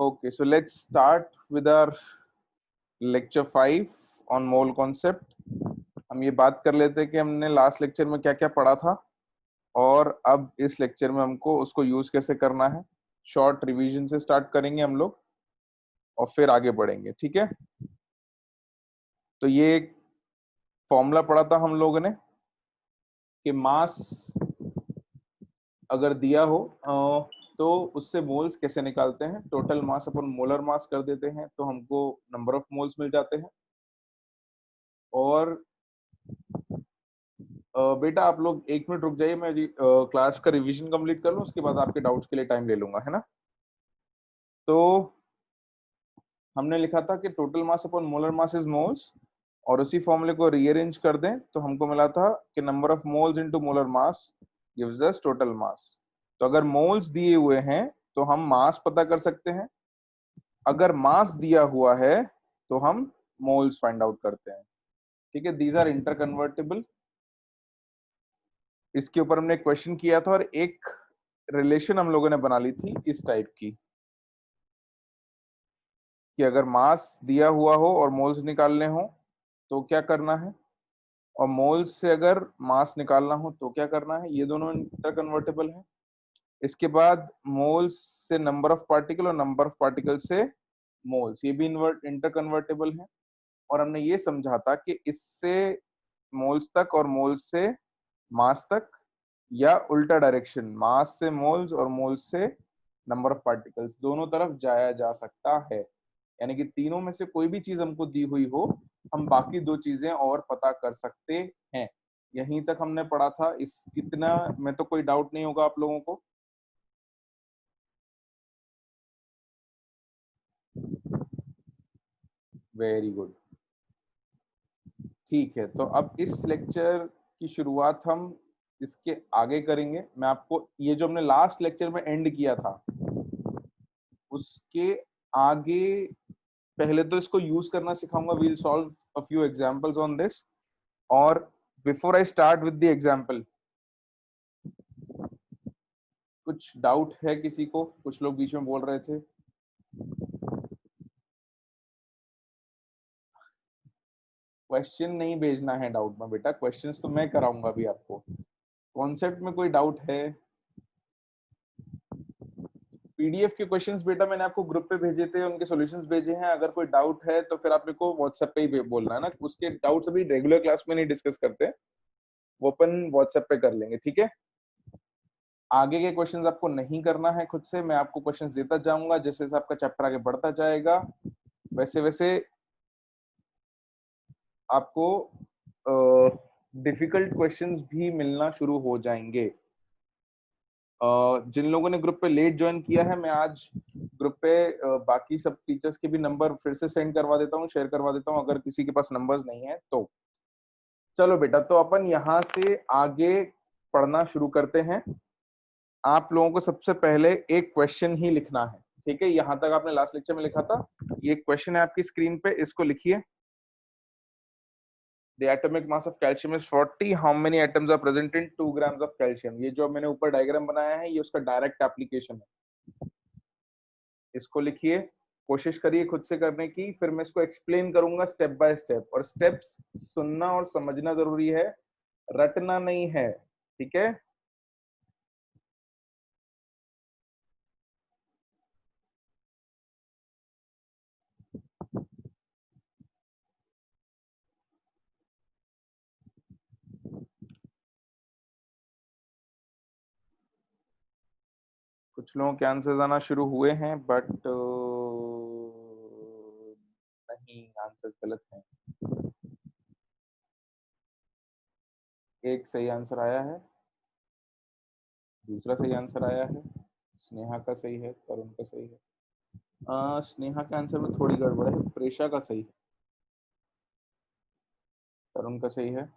Okay, so let's start with our lecture 5 on mole concept. हम ये बात कर लेते हैं कि हमने लास्ट लेक्चर में क्या क्या पढ़ा था और अब इस लेक्चर में हमको उसको यूज कैसे करना है। शॉर्ट रिवीजन से स्टार्ट करेंगे हम लोग और फिर आगे बढ़ेंगे, ठीक है। तो ये एक फॉर्मूला पढ़ा था हम लोगों ने कि मास अगर दिया हो तो उससे मोल्स कैसे निकालते हैं। टोटल मास अपन मोलर मास कर देते हैं तो हमको नंबर ऑफ मोल्स मिल जाते हैं। और बेटा आप लोग 1 मिनट रुक जाइए, मैं क्लास का रिवीजन कंप्लीट कर लूं, उसके बाद आपके डाउट्स के लिए टाइम ले लूंगा, है ना। तो हमने लिखा था कि total mass upon molar mass is moles, और उसी फॉर्मूले को रीअरेंज कर दें तो हमको मिला था कि number of moles into molar mass gives us total mass. तो अगर मोल्स दिए हुए हैं तो हम मास पता कर सकते हैं, अगर मास दिया हुआ है तो हम मोल्स फाइंड आउट करते हैं, ठीक है। These are interconvertible. इसके ऊपर हमने एक क्वेश्चन किया था और एक रिलेशन हम लोगों ने बना ली थी इस टाइप की कि अगर मास दिया हुआ हो और मोल्स निकालने हो तो क्या करना है, और मोल्स से अगर मास निकालना हो तो क्या करना है। ये दोनों इंटर कन्वर्टेबल है। इसके बाद मोल्स से नंबर ऑफ पार्टिकल और नंबर ऑफ पार्टिकल से मोल्स, ये भी इंटर कन्वर्टेबल है। और हमने ये समझा था कि इससे मोल्स तक और मोल्स से मास तक, या उल्टा डायरेक्शन मास से मोल्स और मोल्स से नंबर ऑफ पार्टिकल्स, दोनों तरफ जाया जा सकता है। यानी कि तीनों में से कोई भी चीज हमको दी हुई हो, हम बाकी दो चीजें और पता कर सकते हैं। यहीं तक हमने पढ़ा था। इस इतना में तो कोई डाउट नहीं होगा आप लोगों को। वेरी गुड, ठीक है। तो अब इस लेक्चर की शुरुआत हम इसके आगे करेंगे। मैं आपको ये जो हमने लास्ट लेक्चर में एंड किया था उसके आगे पहले तो इसको यूज करना सिखाऊंगा। We'll solve a few examples on this. और before I start with the example, कुछ डाउट है किसी को? कुछ लोग बीच में बोल रहे थे। क्वेश्चन नहीं भेजना है डाउट में बेटा, क्वेश्चंस तो मैं कराऊंगा अभी आपको। कॉन्सेप्ट में कोई डाउट है? पीडीएफ के क्वेश्चंस बेटा मैंने आपको ग्रुप पे भेजे थे, उनके सॉल्यूशंस भेजे हैं। अगर कोई डाउट है तो फिर आप मेरे को व्हाट्सएप पे ही बोलना है ना। उसके डाउट्स अभी रेगुलर क्लास में नहीं डिस्कस करते, वो अपन व्हाट्सएप पे कर लेंगे, ठीक है। आगे के क्वेश्चंस आपको नहीं करना है खुद से, मैं आपको क्वेश्चंस देता जाऊंगा। जैसे जैसे आपका चैप्टर आगे बढ़ता जाएगा वैसे वैसे आपको डिफिकल्ट क्वेश्चंस भी मिलना शुरू हो जाएंगे। जिन लोगों ने ग्रुप पे लेट ज्वाइन किया है, मैं आज ग्रुप पे बाकी सब टीचर्स के भी नंबर फिर से सेंड करवा देता हूँ, शेयर करवा देता हूँ, अगर किसी के पास नंबर्स नहीं है तो। चलो बेटा, तो अपन यहाँ से आगे पढ़ना शुरू करते हैं। आप लोगों को सबसे पहले एक क्वेश्चन ही लिखना है, ठीक है। यहाँ तक आपने लास्ट लेक्चर में लिखा था। ये क्वेश्चन है आपकी स्क्रीन पे, इसको लिखिए। The atomic mass of calcium is 40. How many atoms are present in 2 grams of calcium? ये जो मैंने ऊपर डायग्राम बनाया है ये उसका डायरेक्ट एप्लीकेशन है। इसको लिखिए, कोशिश करिए खुद से करने की, फिर मैं इसको एक्सप्लेन करूंगा स्टेप बाय स्टेप। और स्टेप्स सुनना और समझना जरूरी है, रटना नहीं है, ठीक है। कुछ लोगों के आंसर्स आना शुरू हुए हैं बट नहीं, आंसर्स गलत हैं। एक सही आंसर आया है, दूसरा सही आंसर आया है। स्नेहा का सही है, तरुण का सही है। स्नेहा के आंसर में थोड़ी गड़बड़ है, प्रेशा का सही है, तरुण का सही है।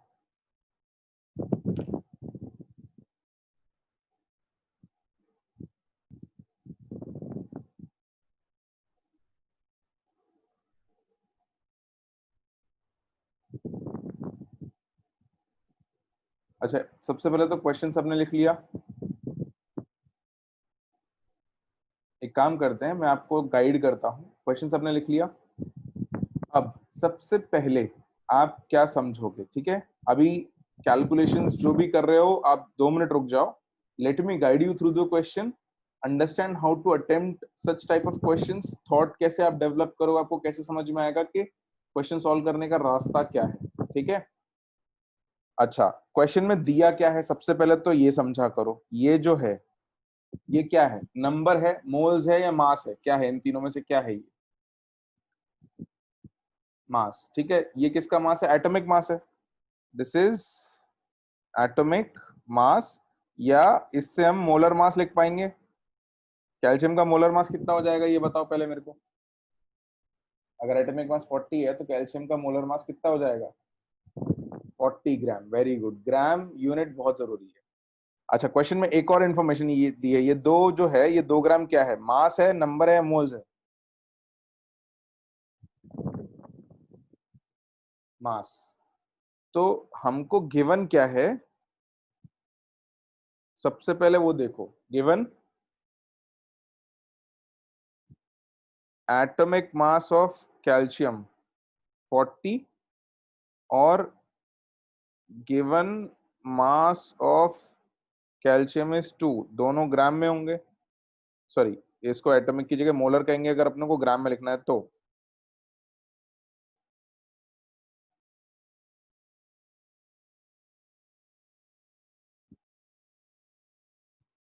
अच्छा, सबसे पहले तो क्वेश्चन सबने लिख लिया। एक एक काम करते हैं, मैं आपको गाइड करता हूँ। क्वेश्चन आपने लिख लिया। अब सबसे पहले आप क्या समझोगे, ठीक है? अभी कैलकुलेशंस जो भी कर रहे हो आप 2 मिनट रुक जाओ। Let me guide you through the question, understand how to attempt such type of questions. Thought कैसे आप डेवलप करो, आपको कैसे समझ में आएगा कि क्वेश्चन सॉल्व करने का रास्ता क्या है, ठीक है? अच्छा, क्वेश्चन में दिया क्या है, सबसे पहले तो ये समझा करो। ये जो है ये क्या है? नंबर है, मोल्स है या मास है? क्या है? इन तीनों में से क्या है? ये मास, ठीक है। ये किसका मास है? एटॉमिक मास है। दिस इज एटॉमिक मास, या इससे हम मोलर मास लिख पाएंगे। कैल्शियम का मोलर मास कितना हो जाएगा ये बताओ पहले मेरे को। अगर एटॉमिक मास 40 है तो कैल्शियम का मोलर मास कितना हो जाएगा? 40 ग्राम। वेरी गुड, ग्राम यूनिट बहुत जरूरी है। अच्छा, क्वेश्चन में एक और इन्फॉर्मेशन ये दी है, ये दो जो है, ये 2 ग्राम क्या है? मास है, नंबर है, मोल्स है? मास। तो हमको गिवन क्या है, सबसे पहले वो देखो। Given atomic mass of calcium 40 और given mass of calcium is 2, दोनों ग्राम में होंगे। सॉरी, इसको एटॉमिक की जगह मोलर कहेंगे अगर अपने को ग्राम में लिखना है तो।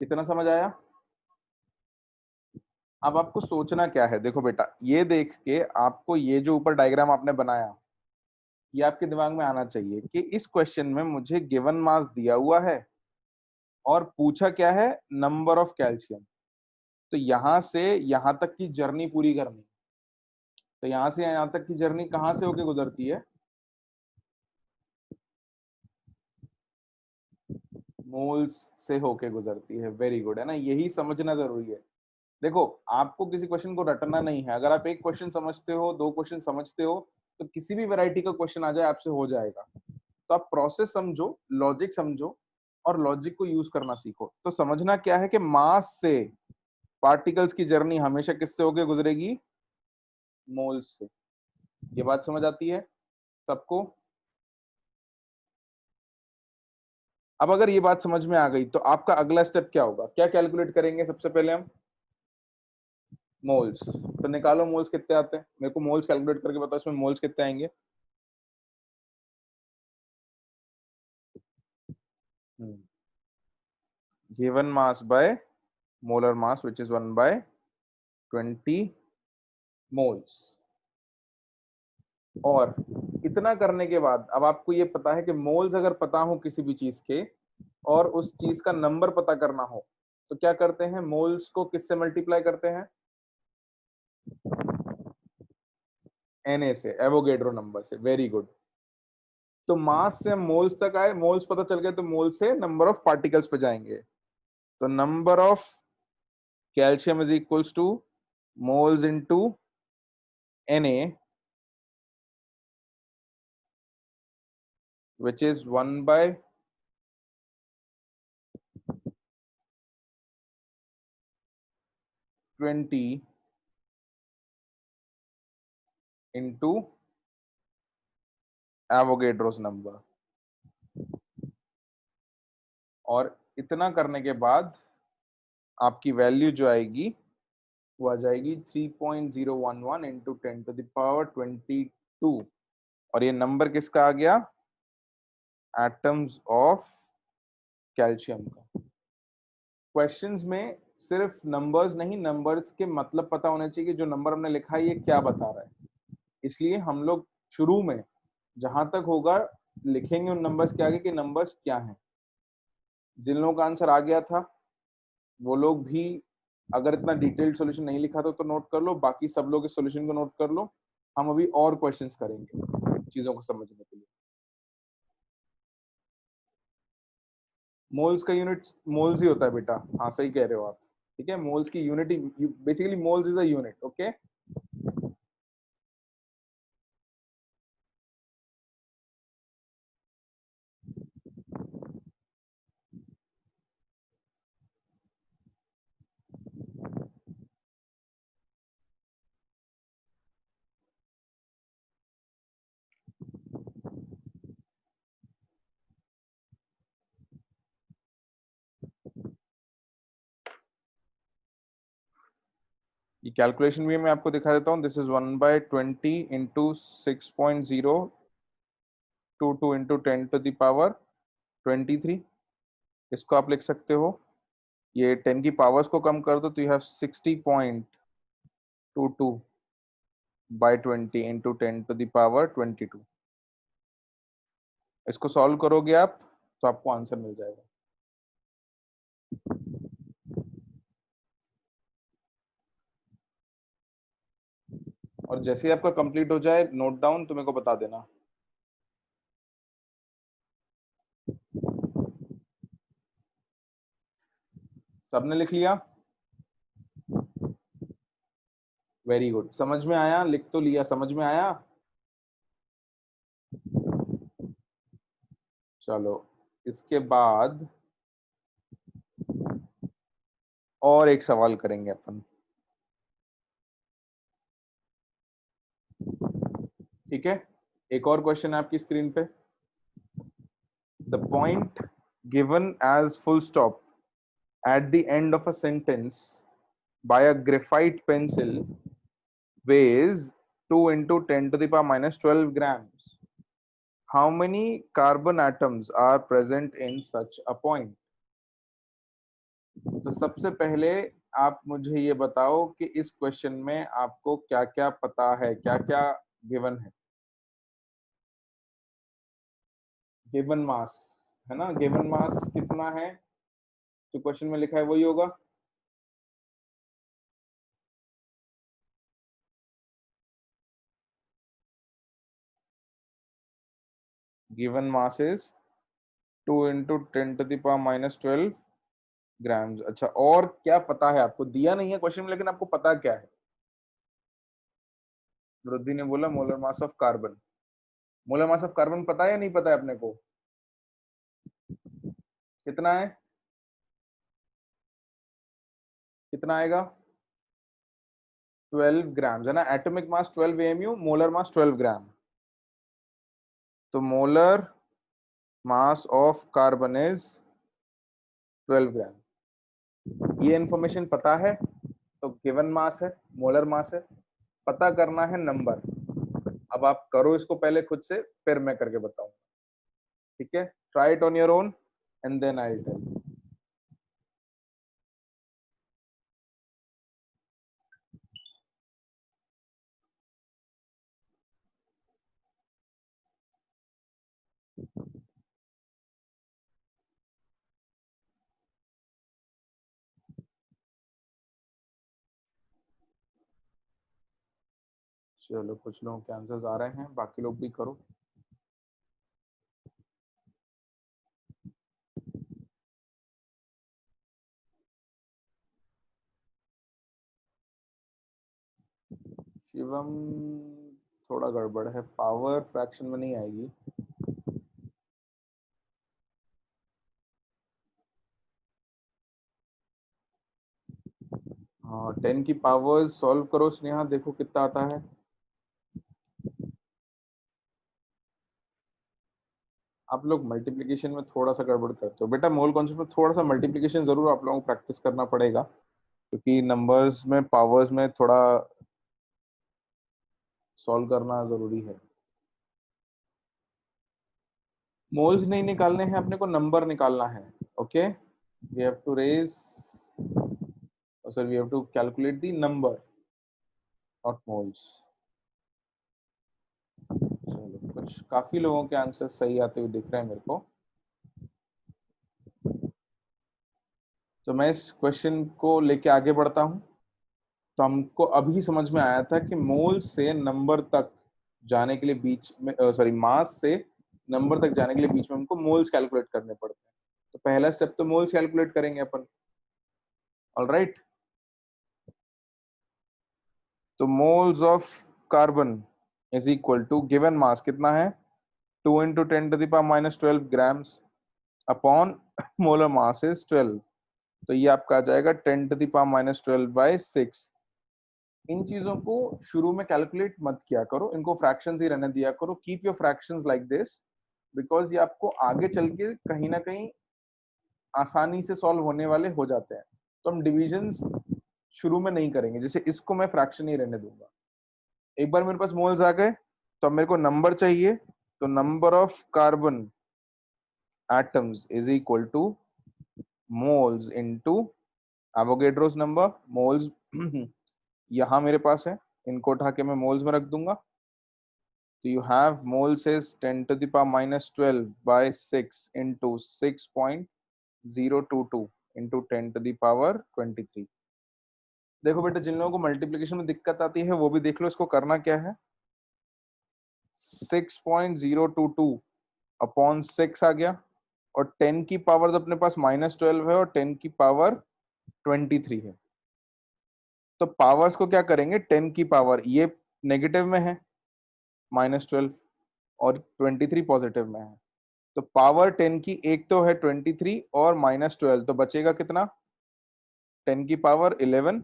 कितना समझ आया? अब आपको सोचना क्या है, देखो बेटा, ये देख के आपको ये जो ऊपर डायग्राम आपने बनाया, ये आपके दिमाग में आना चाहिए कि इस क्वेश्चन में मुझे गिवन मास दिया हुआ है और पूछा क्या है? Number of calcium. तो यहां से यहां तक की जर्नी पूरी करनी। तो यहां से यहां तक की जर्नी कहां से होके गुजरती है? मोल्स से होके गुजरती है। वेरी गुड, है ना? यही समझना जरूरी है। देखो, आपको किसी क्वेश्चन को रटना नहीं है। अगर आप एक क्वेश्चन समझते हो, 2 क्वेश्चन समझते हो, तो किसी भी वैरायटी का क्वेश्चन आ जाए आपसे हो जाएगा। तो आप प्रोसेस समझो, लॉजिक समझो और लॉजिक को यूज करना सीखो। तो समझना क्या है कि मास से पार्टिकल्स की जर्नी हमेशा किससे होके गुजरेगी? मोल्स से। ये बात समझ आती है सबको? अब अगर ये बात समझ में आ गई तो आपका अगला स्टेप क्या होगा? क्या कैलकुलेट करेंगे सबसे पहले हम? मोल्स। तो निकालो मोल्स कितने आते हैं, मेरे को मोल्स कैलकुलेट करके बताओ, इसमें मोल्स कितने आएंगे? Given mass by molar mass which is 1/20 moles. और इतना करने के बाद अब आपको ये पता है कि मोल्स अगर पता हो किसी भी चीज के और उस चीज का नंबर पता करना हो, तो क्या करते हैं? मोल्स को किससे मल्टीप्लाई करते हैं? Na से, एवोगेड्रो नंबर से। Very good. तो मास से हम मोल्स तक आए, मोल्स पता चल गए, तो मोल से नंबर ऑफ पार्टिकल्स पे जाएंगे। तो number of calcium is equals two moles into Na, which is 1/20 into Avogadro's number. और इतना करने के बाद आपकी वैल्यू जो आएगी वो आ जाएगी 3.011 इंटू 10⁻²2। और ये नंबर किसका आ गया? एटम्स ऑफ कैल्शियम का। क्वेश्चंस में सिर्फ नंबर्स नहीं, नंबर्स के मतलब पता होने चाहिए कि जो नंबर हमने लिखा है ये क्या बता रहा है। इसलिए हम लोग शुरू में जहां तक होगा लिखेंगे उन नंबर्स के आगे कि नंबर्स क्या हैं। जिन लोगों का आंसर आ गया था वो लोग भी, अगर इतना डिटेल्ड सॉल्यूशन नहीं लिखा था तो नोट कर लो, बाकी सब लोग इस सॉल्यूशन को नोट कर लो। हम अभी और क्वेश्चंस करेंगे चीजों को समझने के लिए। मोल्स का यूनिट मोल्स ही होता है बेटा। हाँ, सही कह रहे हो आप। ठीक है, मोल्स की unit he, basically moles is a unit. Okay. ये कैलकुलेशन भी मैं आपको दिखा देता हूँ. This is 1/20 into 6.022 into 10⁻23. इसको आप लिख सकते हो, ये 10 की पावर्स को कम कर दो तो यू हैव 60.22/20 इंटू 10⁻22. इसको सॉल्व करोगे आप तो आपको आंसर मिल जाएगा. और जैसे ही आपका कंप्लीट हो जाए नोट डाउन तो मेरे को बता देना. सबने लिख लिया? Very good. समझ में आया? लिख तो लिया, समझ में आया? चलो इसके बाद और एक सवाल करेंगे अपन. ठीक है, एक और क्वेश्चन है आपकी स्क्रीन पे. The point given as full stop at the end of a sentence by a graphite pencil weighs 2 into 10 to the power minus 12 grams. How many carbon atoms are present in such a point? तो सबसे पहले आप मुझे ये बताओ कि इस question में आपको क्या क्या पता है, क्या क्या गिवन है. गिवन मास है ना, गिवन मास कितना है जो क्वेश्चन में लिखा है वही होगा. Given mass is 2 into 10 to the power minus 12 grams. अच्छा, और क्या पता है आपको? दिया नहीं है क्वेश्चन में लेकिन आपको पता क्या है? रुद्धि ने बोला molar mass of carbon. Molar mass of carbon पता है या नहीं पता है अपने को? कितना है? कितना आएगा? 12 ग्राम्स है ना. Atomic mass 12 MU, molar mass 12 ग्राम. तो molar mass of carbon is 12 ग्राम. ये इंफॉर्मेशन पता है तो गिवन मास है, मोलर मास है. पता करना है नंबर. अब आप करो इसको पहले खुद से, फिर मैं करके बताऊं. ठीक है, try it on your own and then I will tell. चलो कुछ लोगों के आंसर्स आ रहे हैं, बाकी लोग भी करो. शिवम थोड़ा गड़बड़ है, पावर फ्रैक्शन में नहीं आएगी. हाँ, 10 की पावर्स सॉल्व करो स्नेहा, देखो कितना आता है. आप लोग मल्टीप्लिकेशन में थोड़ा सा गड़बड़ करते हो बेटा. मोल कॉन्सेप्ट में थोड़ा सा मल्टीप्लिकेशन जरूर आप लोगों को प्रैक्टिस करना पड़ेगा, क्योंकि नंबर्स में पावर्स में थोड़ा सॉल्व करना जरूरी है. मोल्स नहीं निकालने हैं अपने को, नंबर निकालना है. Okay, we have to raise, sir we have to calculate the number, not moles. चलो, कुछ काफी लोगों के आंसर सही आते हुए दिख रहे हैं मेरे को. तो मैं इस क्वेश्चन को लेके आगे बढ़ता हूं. तो हमको अभी समझ में आया था कि मोल से नंबर तक जाने के लिए बीच में, सॉरी, मास से नंबर तक जाने के लिए बीच में हमको मोल्स कैलकुलेट करने पड़ते हैं. तो पहला स्टेप तो मोल्स कैलकुलेट करेंगे अपन. ऑलराइट, तो moles of carbon is equal to given mass कितना है, 2 into 10⁻⁻12 grams upon molar mass is 12. तो ये आपका आ जाएगा 10⁻⁻12/6. इन चीजों को शुरू में कैलकुलेट मत किया करो, इनको फ्रैक्शंस ही रहने दिया करो. Keep your fractions like this, because ये आपको आगे चल के कहीं ना कहीं आसानी से सॉल्व होने वाले हो जाते हैं. तो हम डिविजन्स शुरू में नहीं करेंगे, जैसे इसको मैं फ्रैक्शन ही रहने दूंगा। एक बार मेरे पास मोल्स आ गए तो अब मेरे को नंबर चाहिए, तो number of carbon atoms is equal two moles into Avogadro's number. Moles यहाँ मेरे पास है, इनको उठा के मैं मोल्स में रख दूंगा। तो you have moles is 10 to the power minus 12 by 6 into 6.022 into 10 to the power 23। देखो बेटा, जिन लोगों को मल्टीप्लिकेशन में दिक्कत आती है वो भी देख लो, इसको करना क्या है। 6.022 अपॉन 6 आ गया, और 10 की पावर तो अपने पास -12 है और 10 की पावर 23 है। तो पावर्स को क्या करेंगे, 10 की पावर, ये नेगेटिव में है -12 और 23 पॉजिटिव में है, तो पावर 10 की एक तो है 23 और -12, तो बचेगा कितना, 10 की पावर 11,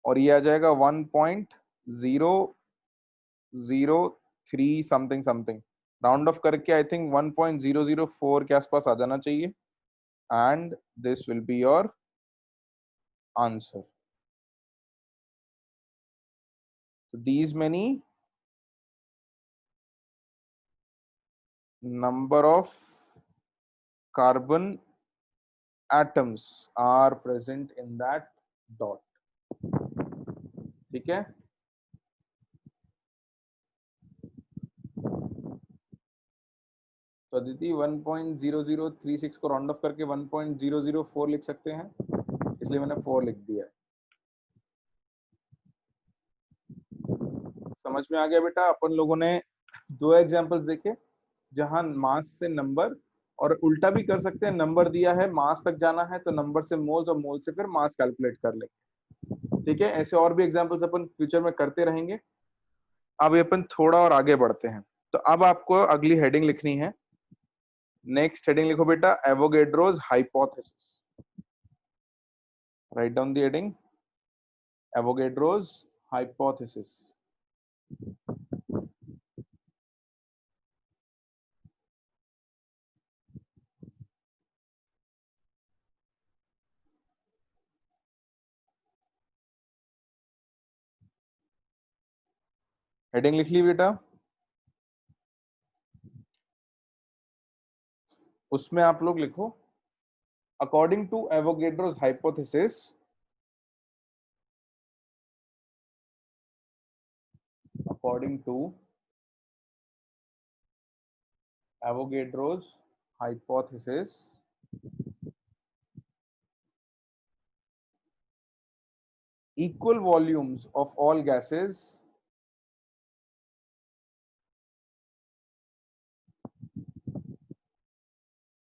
और ये आ जाएगा 1.003 समथिंग समथिंग, राउंड ऑफ करके आई थिंक 1.004 के आसपास आ जाना चाहिए, and this will be your answer. So these many number of carbon atoms are present in that dot। ठीक है, तो अदिति 1.0036 को राउंड ऑफ करके 1.004 लिख सकते हैं, इसलिए मैंने 4 लिख दिया है। समझ में आ गया बेटा? अपन लोगों ने दो एग्जांपल्स देखे जहां मास से नंबर, और उल्टा भी कर सकते हैं, नंबर दिया है मास तक जाना है तो नंबर से मोल्स, और मोल से फिर मास कैलकुलेट कर लेंगे। ठीक है, ऐसे और भी एग्जांपल्स अपन फ्यूचर में करते रहेंगे। अब अपन थोड़ा और आगे बढ़ते हैं, तो अब आपको अगली हेडिंग लिखनी है। नेक्स्ट हेडिंग लिखो बेटा, Avogadro's hypothesis. Write down the heading, Avogadro's hypothesis. Heading लिख ली बेटा? उसमें आप लोग लिखो, according to Avogadro's hypothesis, according to Avogadro's hypothesis, equal volumes of all gases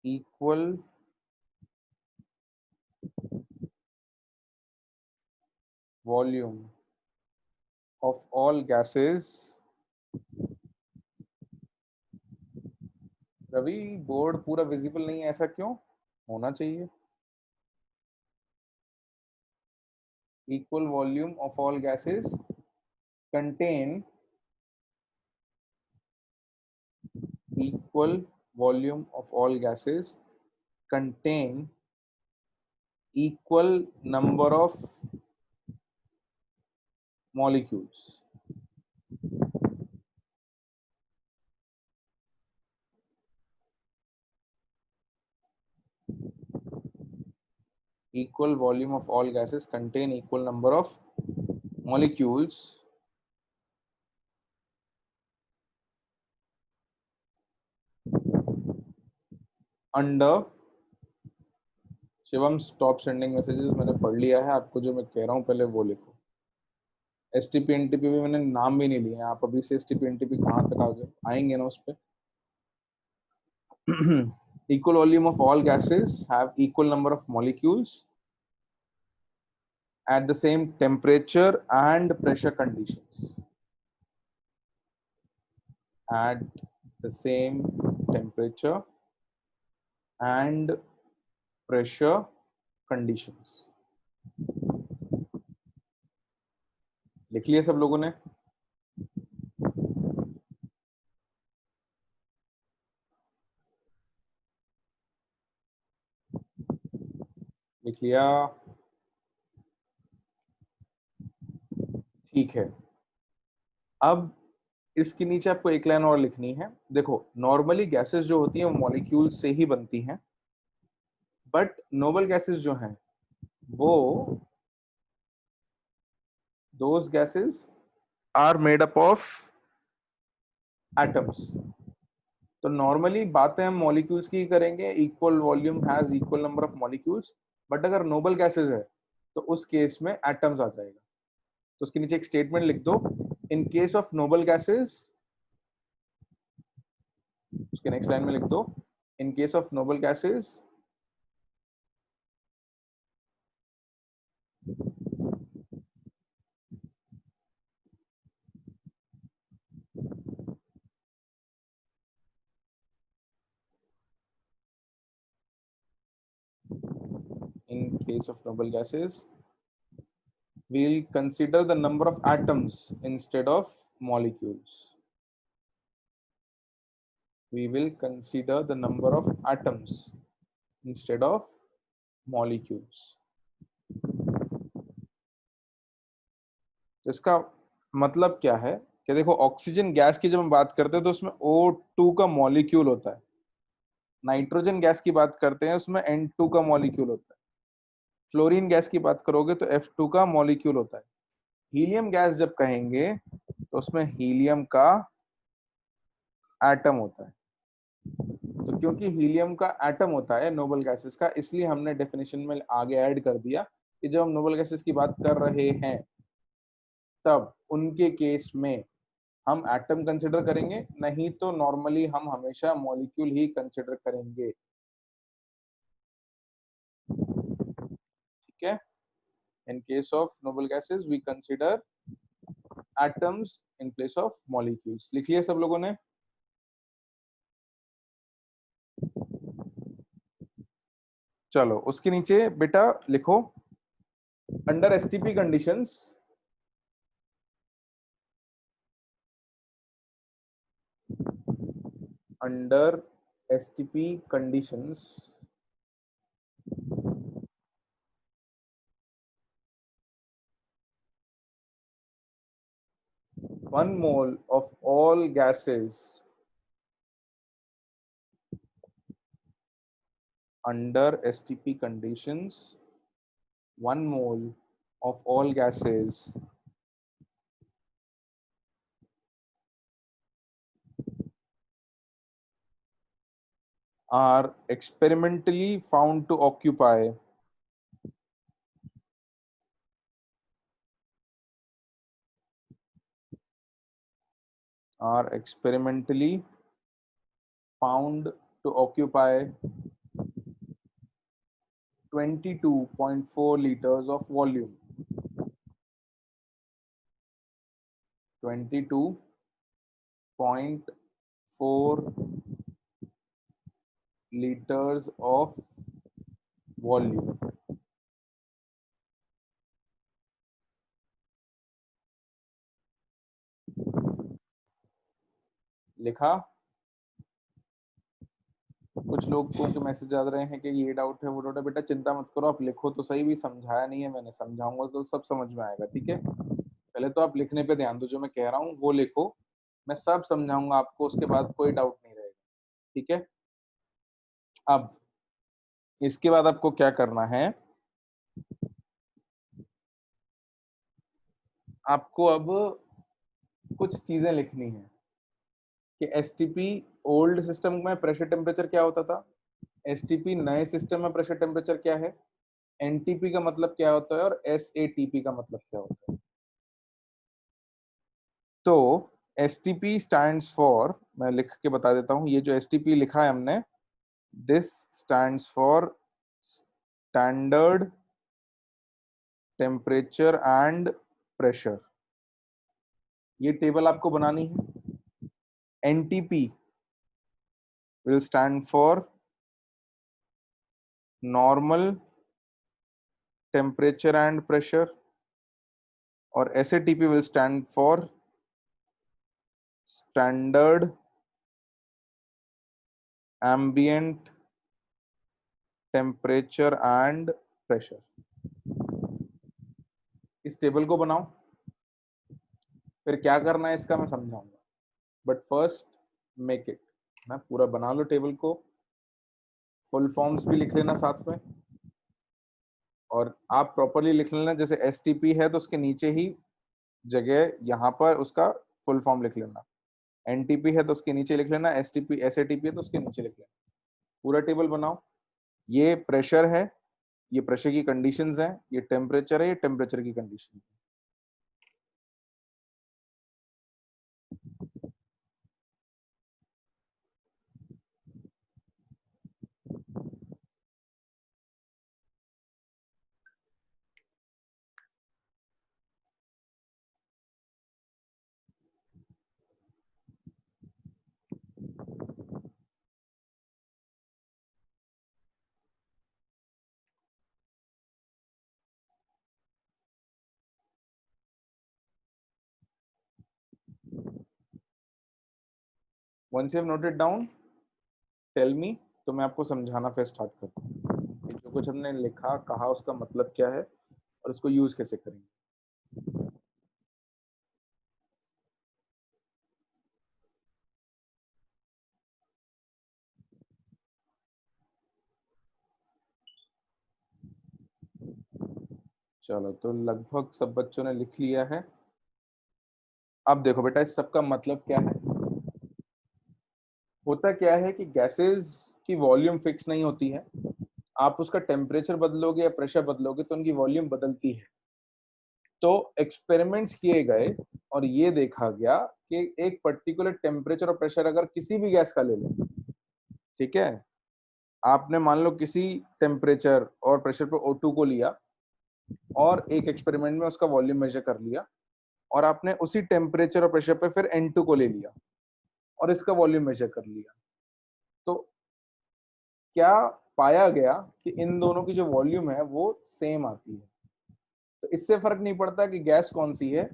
equal volume of all gases। Ravi, board पूरा विजिबल नहीं है, ऐसा क्यों? होना चाहिए। equal volume of all gases contain equal volume of all gases contain equal number of molecules। equal volume of all gases contain equal number of molecules under, Shivam stop sending messages, मैंने पढ़ लिया है, आपको जो मैं कह रहा हूँ पहले वो लिखो। एसटीपी एनटीपी भी मैंने नाम भी नहीं लिया, आप अभी से एसटीपी एनटीपी कहाँ तक आ गए, आएंगे ना उस पर। equal volume of all gases have equal number of molecules at the same temperature and pressure conditions, at the same temperature and pressure conditions। लिख लिया सब लोगों ने? लिख लिया? ठीक है, अब इसके नीचे आपको एक लाइन और लिखनी है। देखो, नॉर्मली गैसेस जो होती हैं वो मॉलिक्यूल से ही बनती हैं, बट नोबल गैसेस जो हैं वो those gases are made up of atoms. तो नॉर्मली बातें हम मॉलिक्यूल्स की करेंगे, equal volume has equal number of molecules, but अगर नोबल गैसेस है तो उस केस में एटम्स आ जाएगा। तो उसके नीचे एक स्टेटमेंट लिख दो, इन केस ऑफ नोबल गैसेस, उसके नेक्स्ट लाइन में लिख दो, इन case of noble gases in case of noble gases, we will consider the number of atoms instead of molecules. We will consider the number of atoms instead of molecules. इसका मतलब क्या है कि देखो, oxygen gas की जब हम बात करते हैं तो उसमें O2 का मॉलिक्यूल होता है, नाइट्रोजन गैस की बात करते हैं उसमें N2 का मॉलिक्यूल होता है, फ्लोरीन गैस की बात करोगे तो F2 का मॉलिक्यूल होता है। हीलियम गैस जब कहेंगे तो उसमें हीलियम का एटम होता है। तो क्योंकि हीलियम का एटम होता है नोबल गैसेस का, इसलिए हमने डेफिनेशन में आगे ऐड कर दिया कि जब हम नोबल गैसेस की बात कर रहे हैं तब उनके केस में हम एटम कंसिडर करेंगे, नहीं तो नॉर्मली हम हमेशा मॉलिक्यूल ही कंसिडर करेंगे। ठीक है, in case of noble gases we consider atoms in place of molecules. लिख लिया सब लोगों ने? चलो उसके नीचे बेटा लिखो, under STP conditions, under STP conditions, one mole of all gases under STP conditions, 1 mole of all gases are experimentally found to occupy are experimentally found to occupy 22.4 liters of volume. 22.4 liters of volume. लिखा? कुछ लोग को message आ रहे हैं कि ये doubt है वो डाउट है। बेटा चिंता मत करो, आप लिखो तो सही, भी समझाया नहीं है मैंने, समझाऊंगा तो सब समझ में आएगा। ठीक है, पहले तो आप लिखने पे ध्यान दो, जो मैं कह रहा हूँ वो लिखो, मैं सब समझाऊंगा आपको, उसके बाद कोई डाउट नहीं रहेगा। ठीक है, अब इसके बाद आपको क्या करना है, आपको अब कुछ चीजें लिखनी है कि एसटीपी ओल्ड सिस्टम में प्रेशर टेम्परेचर क्या होता था, एसटीपी नए सिस्टम में प्रेशर टेम्परेचर क्या है, एनटीपी का मतलब क्या होता है और एसएटीपी का मतलब क्या होता है। तो एसटीपी स्टैंड्स फॉर, मैं लिख के बता देता हूं, ये जो एसटीपी लिखा है हमने, this stands for standard temperature and pressure. ये टेबल आपको बनानी है। NTP will stand for normal temperature and pressure, और SATP will stand for standard ambient temperature and pressure. इस टेबल को बनाओ। फिर क्या करना है इसका मैं समझाऊंगा, बट फर्स्ट मेक इट ना, पूरा बना लो टेबल को, फुल फॉर्म्स भी लिख लेना साथ में, और आप प्रॉपरली लिख लेना, जैसे एसटीपी है तो उसके नीचे ही जगह यहाँ पर उसका फुल फॉर्म लिख लेना, एनटीपी है तो उसके नीचे लिख लेना, एसटीपी एसएटीपी है तो उसके नीचे लिख लेना, पूरा टेबल बनाओ। ये प्रेशर है, ये प्रेशर की कंडीशंस हैं, ये टेम्परेचर है, ये टेम्परेचर की कंडीशन है। 1 have noted down, tell me, तो मैं आपको समझाना फिर स्टार्ट करता हूँ कि जो कुछ हमने लिखा कहा उसका मतलब क्या है और उसको यूज कैसे करेंगे। चलो, तो लगभग सब बच्चों ने लिख लिया है। अब देखो बेटा, इस सब का मतलब क्या है। होता क्या है कि गैसेस की वॉल्यूम फिक्स नहीं होती है, आप उसका टेम्परेचर बदलोगे या प्रेशर बदलोगे तो उनकी वॉल्यूम बदलती है। तो एक्सपेरिमेंट्स किए गए और ये देखा गया कि एक पर्टिकुलर टेम्परेचर और प्रेशर अगर किसी भी गैस का ले लें, ठीक है, आपने मान लो किसी टेम्परेचर और प्रेशर पे O2 को लिया और एक एक्सपेरिमेंट में उसका वॉल्यूम मेजर कर लिया, और आपने उसी टेम्परेचर और प्रेशर पे फिर N2 को ले लिया और इसका वॉल्यूम मेजर कर लिया, तो क्या पाया गया कि इन दोनों की जो वॉल्यूम है वो सेम आती है। तो इससे फर्क नहीं पड़ता कि गैस कौन सी है,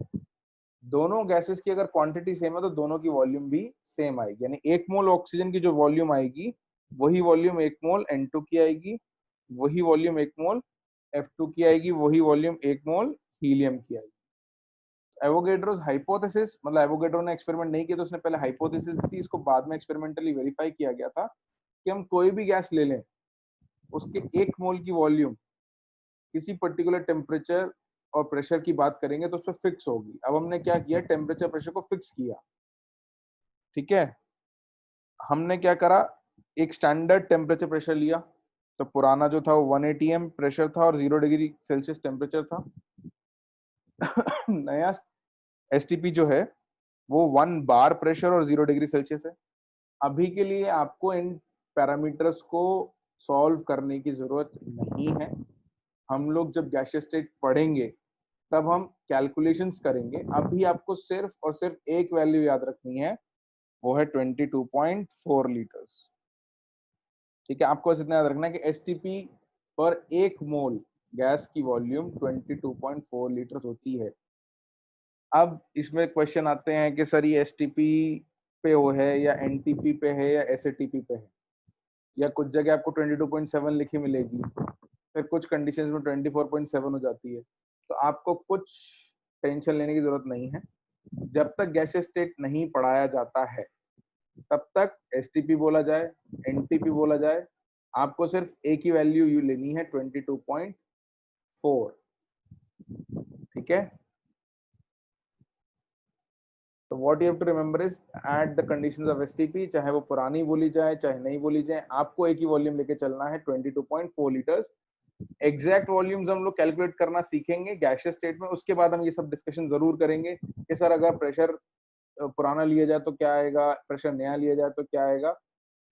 दोनों गैसेस की अगर क्वांटिटी सेम है तो दोनों की वॉल्यूम भी सेम आएगी, यानी 1 मोल ऑक्सीजन की जो वॉल्यूम आएगी वही वॉल्यूम 1 मोल N2 की आएगी, वही वॉल्यूम 1 मोल F2 की आएगी, वही वॉल्यूम 1 मोल हीलियम की आएगी। एवोगेड्रोस हाइपोथेसिस, मतलब एवोगेड्रो ने एक्सपेरिमेंट नहीं किया तो उसने पहले हाइपोथेसिस दी, इसको बाद में एक्सपेरिमेंटली वेरीफाई किया गया था कि हम कोई भी गैस ले लें, उसके 1 मोल की वॉल्यूम किसी पर्टिकुलर टेम्परेचर और प्रेशर की बात करेंगे तो उस पर फिक्स होगी। अब हमने क्या किया, टेम्परेचर प्रेशर को फिक्स किया, ठीक है। हमने क्या करा, एक स्टैंडर्ड टेम्परेचर प्रेशर लिया, तो पुराना जो था वो 1 atm प्रेशर था और 0 डिग्री सेल्सियस टेम्परेचर था। नया एसटीपी जो है वो 1 बार प्रेशर और 0 डिग्री सेल्सियस है। अभी के लिए आपको इन पैरामीटर्स को सॉल्व करने की जरूरत नहीं है, हम लोग जब गैसियस स्टेट पढ़ेंगे तब हम कैलकुलेशंस करेंगे। अभी आपको सिर्फ और सिर्फ एक वैल्यू याद रखनी है, वो है 22.4 लीटर्स, ठीक है। आपको बस इतना याद रखना है कि एसटीपी पर 1 मोल गैस की वॉल्यूम 22.4 लीटर होती है। अब इसमें क्वेश्चन आते हैं कि सर ये एसटीपी पे वो है या एनटीपी पे है या एसएटीपी पे है, या कुछ जगह आपको 22.7 लिखी मिलेगी, फिर कुछ कंडीशंस में 24.7 हो जाती है। तो आपको कुछ टेंशन लेने की जरूरत नहीं है, जब तक गैसियस स्टेट नहीं पढ़ाया जाता है तब तक एसटीपी बोला जाए, एनटीपी बोला जाए, आपको सिर्फ एक ही वैल्यू यू लेनी है 22.4, ठीक है। तो what you have to remember is at the conditions of STP, चाहे वो पुरानी बोली जाए चाहे नहीं बोली जाए, आपको एक ही वॉल्यूम लेके चलना है 22.4 लीटर्स। एग्जैक्ट वॉल्यूम्स हम लोग कैलकुलेट करना सीखेंगे गैसियस स्टेट में, उसके बाद हम ये सब डिस्कशन जरूर करेंगे कि सर अगर प्रेशर पुराना लिया जाए तो क्या आएगा, प्रेशर नया लिया जाए तो क्या आएगा।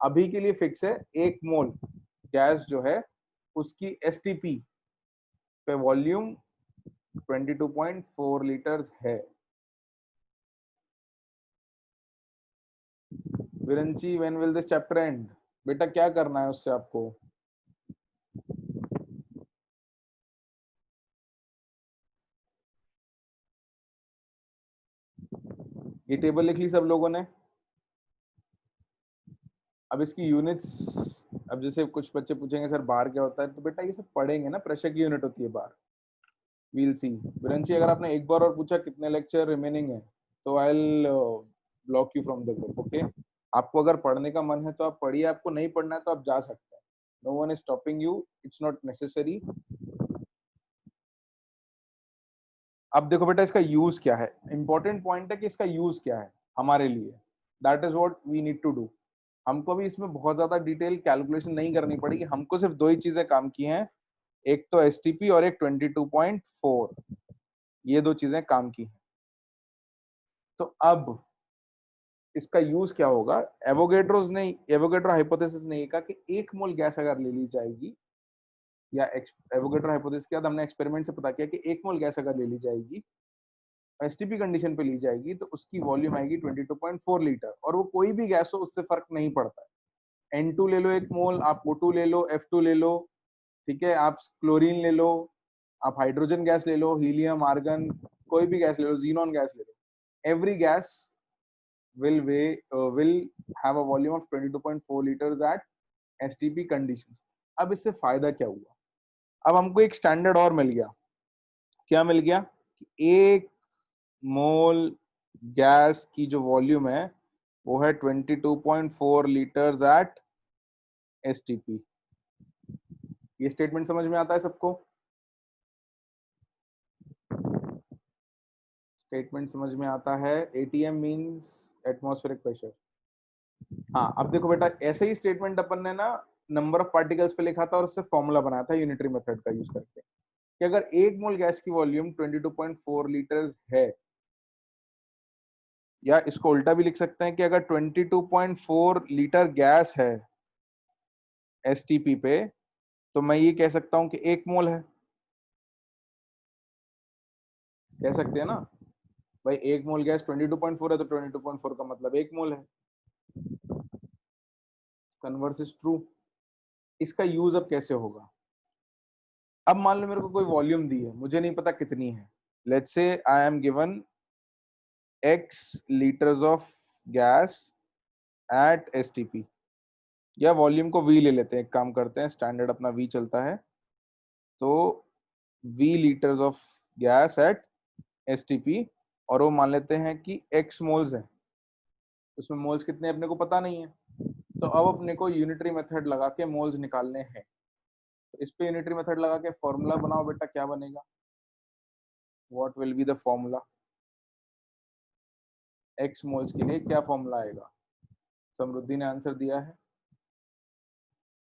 अभी के लिए फिक्स है, 1 मोल गैस जो है उसकी एसटीपी पे वॉल्यूम 22.4 लीटर्स है। Viranchi, when will this chapter and? बेटा क्या करना है उससे आपको? ये टेबल लिख ली सब लोगों ने? अब इसकी यूनिट्स, अब जैसे कुछ बच्चे पूछेंगे सर बार क्या होता है, तो बेटा ये सब पढ़ेंगे ना, प्रेशर की यूनिट होती है बार, वील सी। विरंची, अगर आपने एक बार और पूछा कितने लेक्चर रिमेनिंग है? तो I will block you from the group. Okay, आपको अगर पढ़ने का मन है तो आप पढ़िए, आपको नहीं पढ़ना है तो आप जा सकते हैं। No one is stopping you, it's not necessary. अब देखो बेटा, इसका यूज क्या है, इंपॉर्टेंट पॉइंट है कि इसका यूज क्या है हमारे लिए। That is what we need to do. हमको भी इसमें बहुत ज्यादा डिटेल कैलकुलेशन नहीं करनी पड़ेगी, हमको सिर्फ दो ही चीजें काम की हैं, एक तो एसटीपी और एक 22.4, ये दो चीजें काम की हैं। तो अब इसका यूज क्या होगा, एवोगेड्रो हाइपोथेसिस ने ये कहा कि एक मोल गैस अगर ले ली जाएगी, या एवोगेड्रो हाइपोथेसिस के बाद हमने एक्सपेरिमेंट से पता किया कि एक मोल गैस अगर ले ली जाएगी, एसटीपी कंडीशन पे ली जाएगी, तो उसकी वॉल्यूम आएगी 22.4 लीटर, और वो कोई भी गैस हो उससे फर्क नहीं पड़ता है। N2 ले लो एक मोल, आप O2 ले लो, F2 ले लो, ठीक है, आप क्लोरीन ले लो, आप हाइड्रोजन गैस ले लो, हीलियम, आर्गन, कोई भी गैस ले लो, जीनॉन गैस ले लो, every gas will have a volume of 22.4 liters at STP conditions। अब इससे फायदा क्या हुआ, अब हमको एक स्टैंडर्ड और मिल गया। क्या मिल गया कि एक मोल गैस की जो वॉल्यूम है वो है 22.4 लीटर्स एट एसटीपी। ये स्टेटमेंट समझ में आता है सबको? स्टेटमेंट समझ में आता है? ATM means atmospheric pressure. हाँ, अब देखो बेटा, ऐसे ही स्टेटमेंट अपन ने ना नंबर ऑफ पार्टिकल्स पे लिखा था और उससे फॉर्मूला बनाया था यूनिटरी मेथड का यूज करके, कि अगर एक मोल गैस की वॉल्यूम 22.4 लीटर्स है, या इसको उल्टा भी लिख सकते हैं कि अगर 22.4 लीटर गैस है एसटीपी पे, तो मैं ये कह सकता हूं कि एक मोल है। कह सकते हैं ना भाई, एक मोल गैस 22.4 है तो 22.4 का मतलब एक मोल है। Converse is true. इसका यूज अब कैसे होगा, अब मान लो मेरे को कोई वॉल्यूम दी है, मुझे नहीं पता कितनी है, let's say I am given x litres of gas at STP, या वॉल्यूम को v ले लेते हैं, एक काम करते हैं, स्टैंडर्ड अपना v चलता है, तो v litres of gas at STP, और वो मान लेते हैं कि x मोल्स है, उसमें मोल्स कितने अपने को पता नहीं है, तो अब अपने को यूनिटरी मेथड लगा के मोल्स निकालने हैं। तो इस पे यूनिटरी मेथड लगा के फॉर्मूला बनाओ बेटा, क्या बनेगा, what will be the formula, x moles के लिए क्या फॉर्मूला आएगा? समृद्धि ने आंसर दिया है।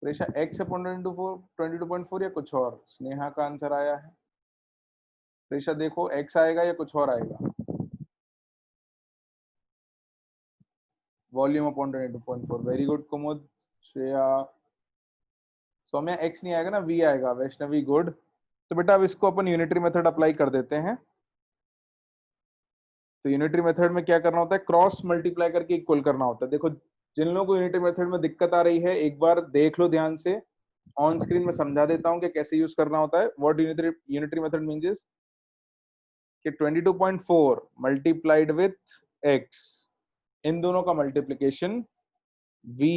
प्रेशा x अपॉन 22.4 या कुछ और? स्नेहा का आंसर आया है। प्रेशा देखो, x आएगा या कुछ और आएगा? Volume upon 22.4। वेरी गुड कुमुद, श्रेया, सौम्या। x नहीं आएगा ना, v आएगा। वैष्णवी गुड। तो बेटा अब इसको अपन यूनिटरी मेथड अप्लाई कर देते हैं। तो यूनिटरी मेथड में क्या करना होता है, क्रॉस मल्टीप्लाई करके इक्वल करना होता है। देखो, जिन लोगों को यूनिटरी मेथड में दिक्कत आ रही है, एक बार देख लो ध्यान से, ऑन स्क्रीन में समझा देता हूं कि कैसे यूज करना होता है। What unitary method means is कि 22.4 मल्टीप्लाइड विथ x, इन दोनों का मल्टीप्लीकेशन v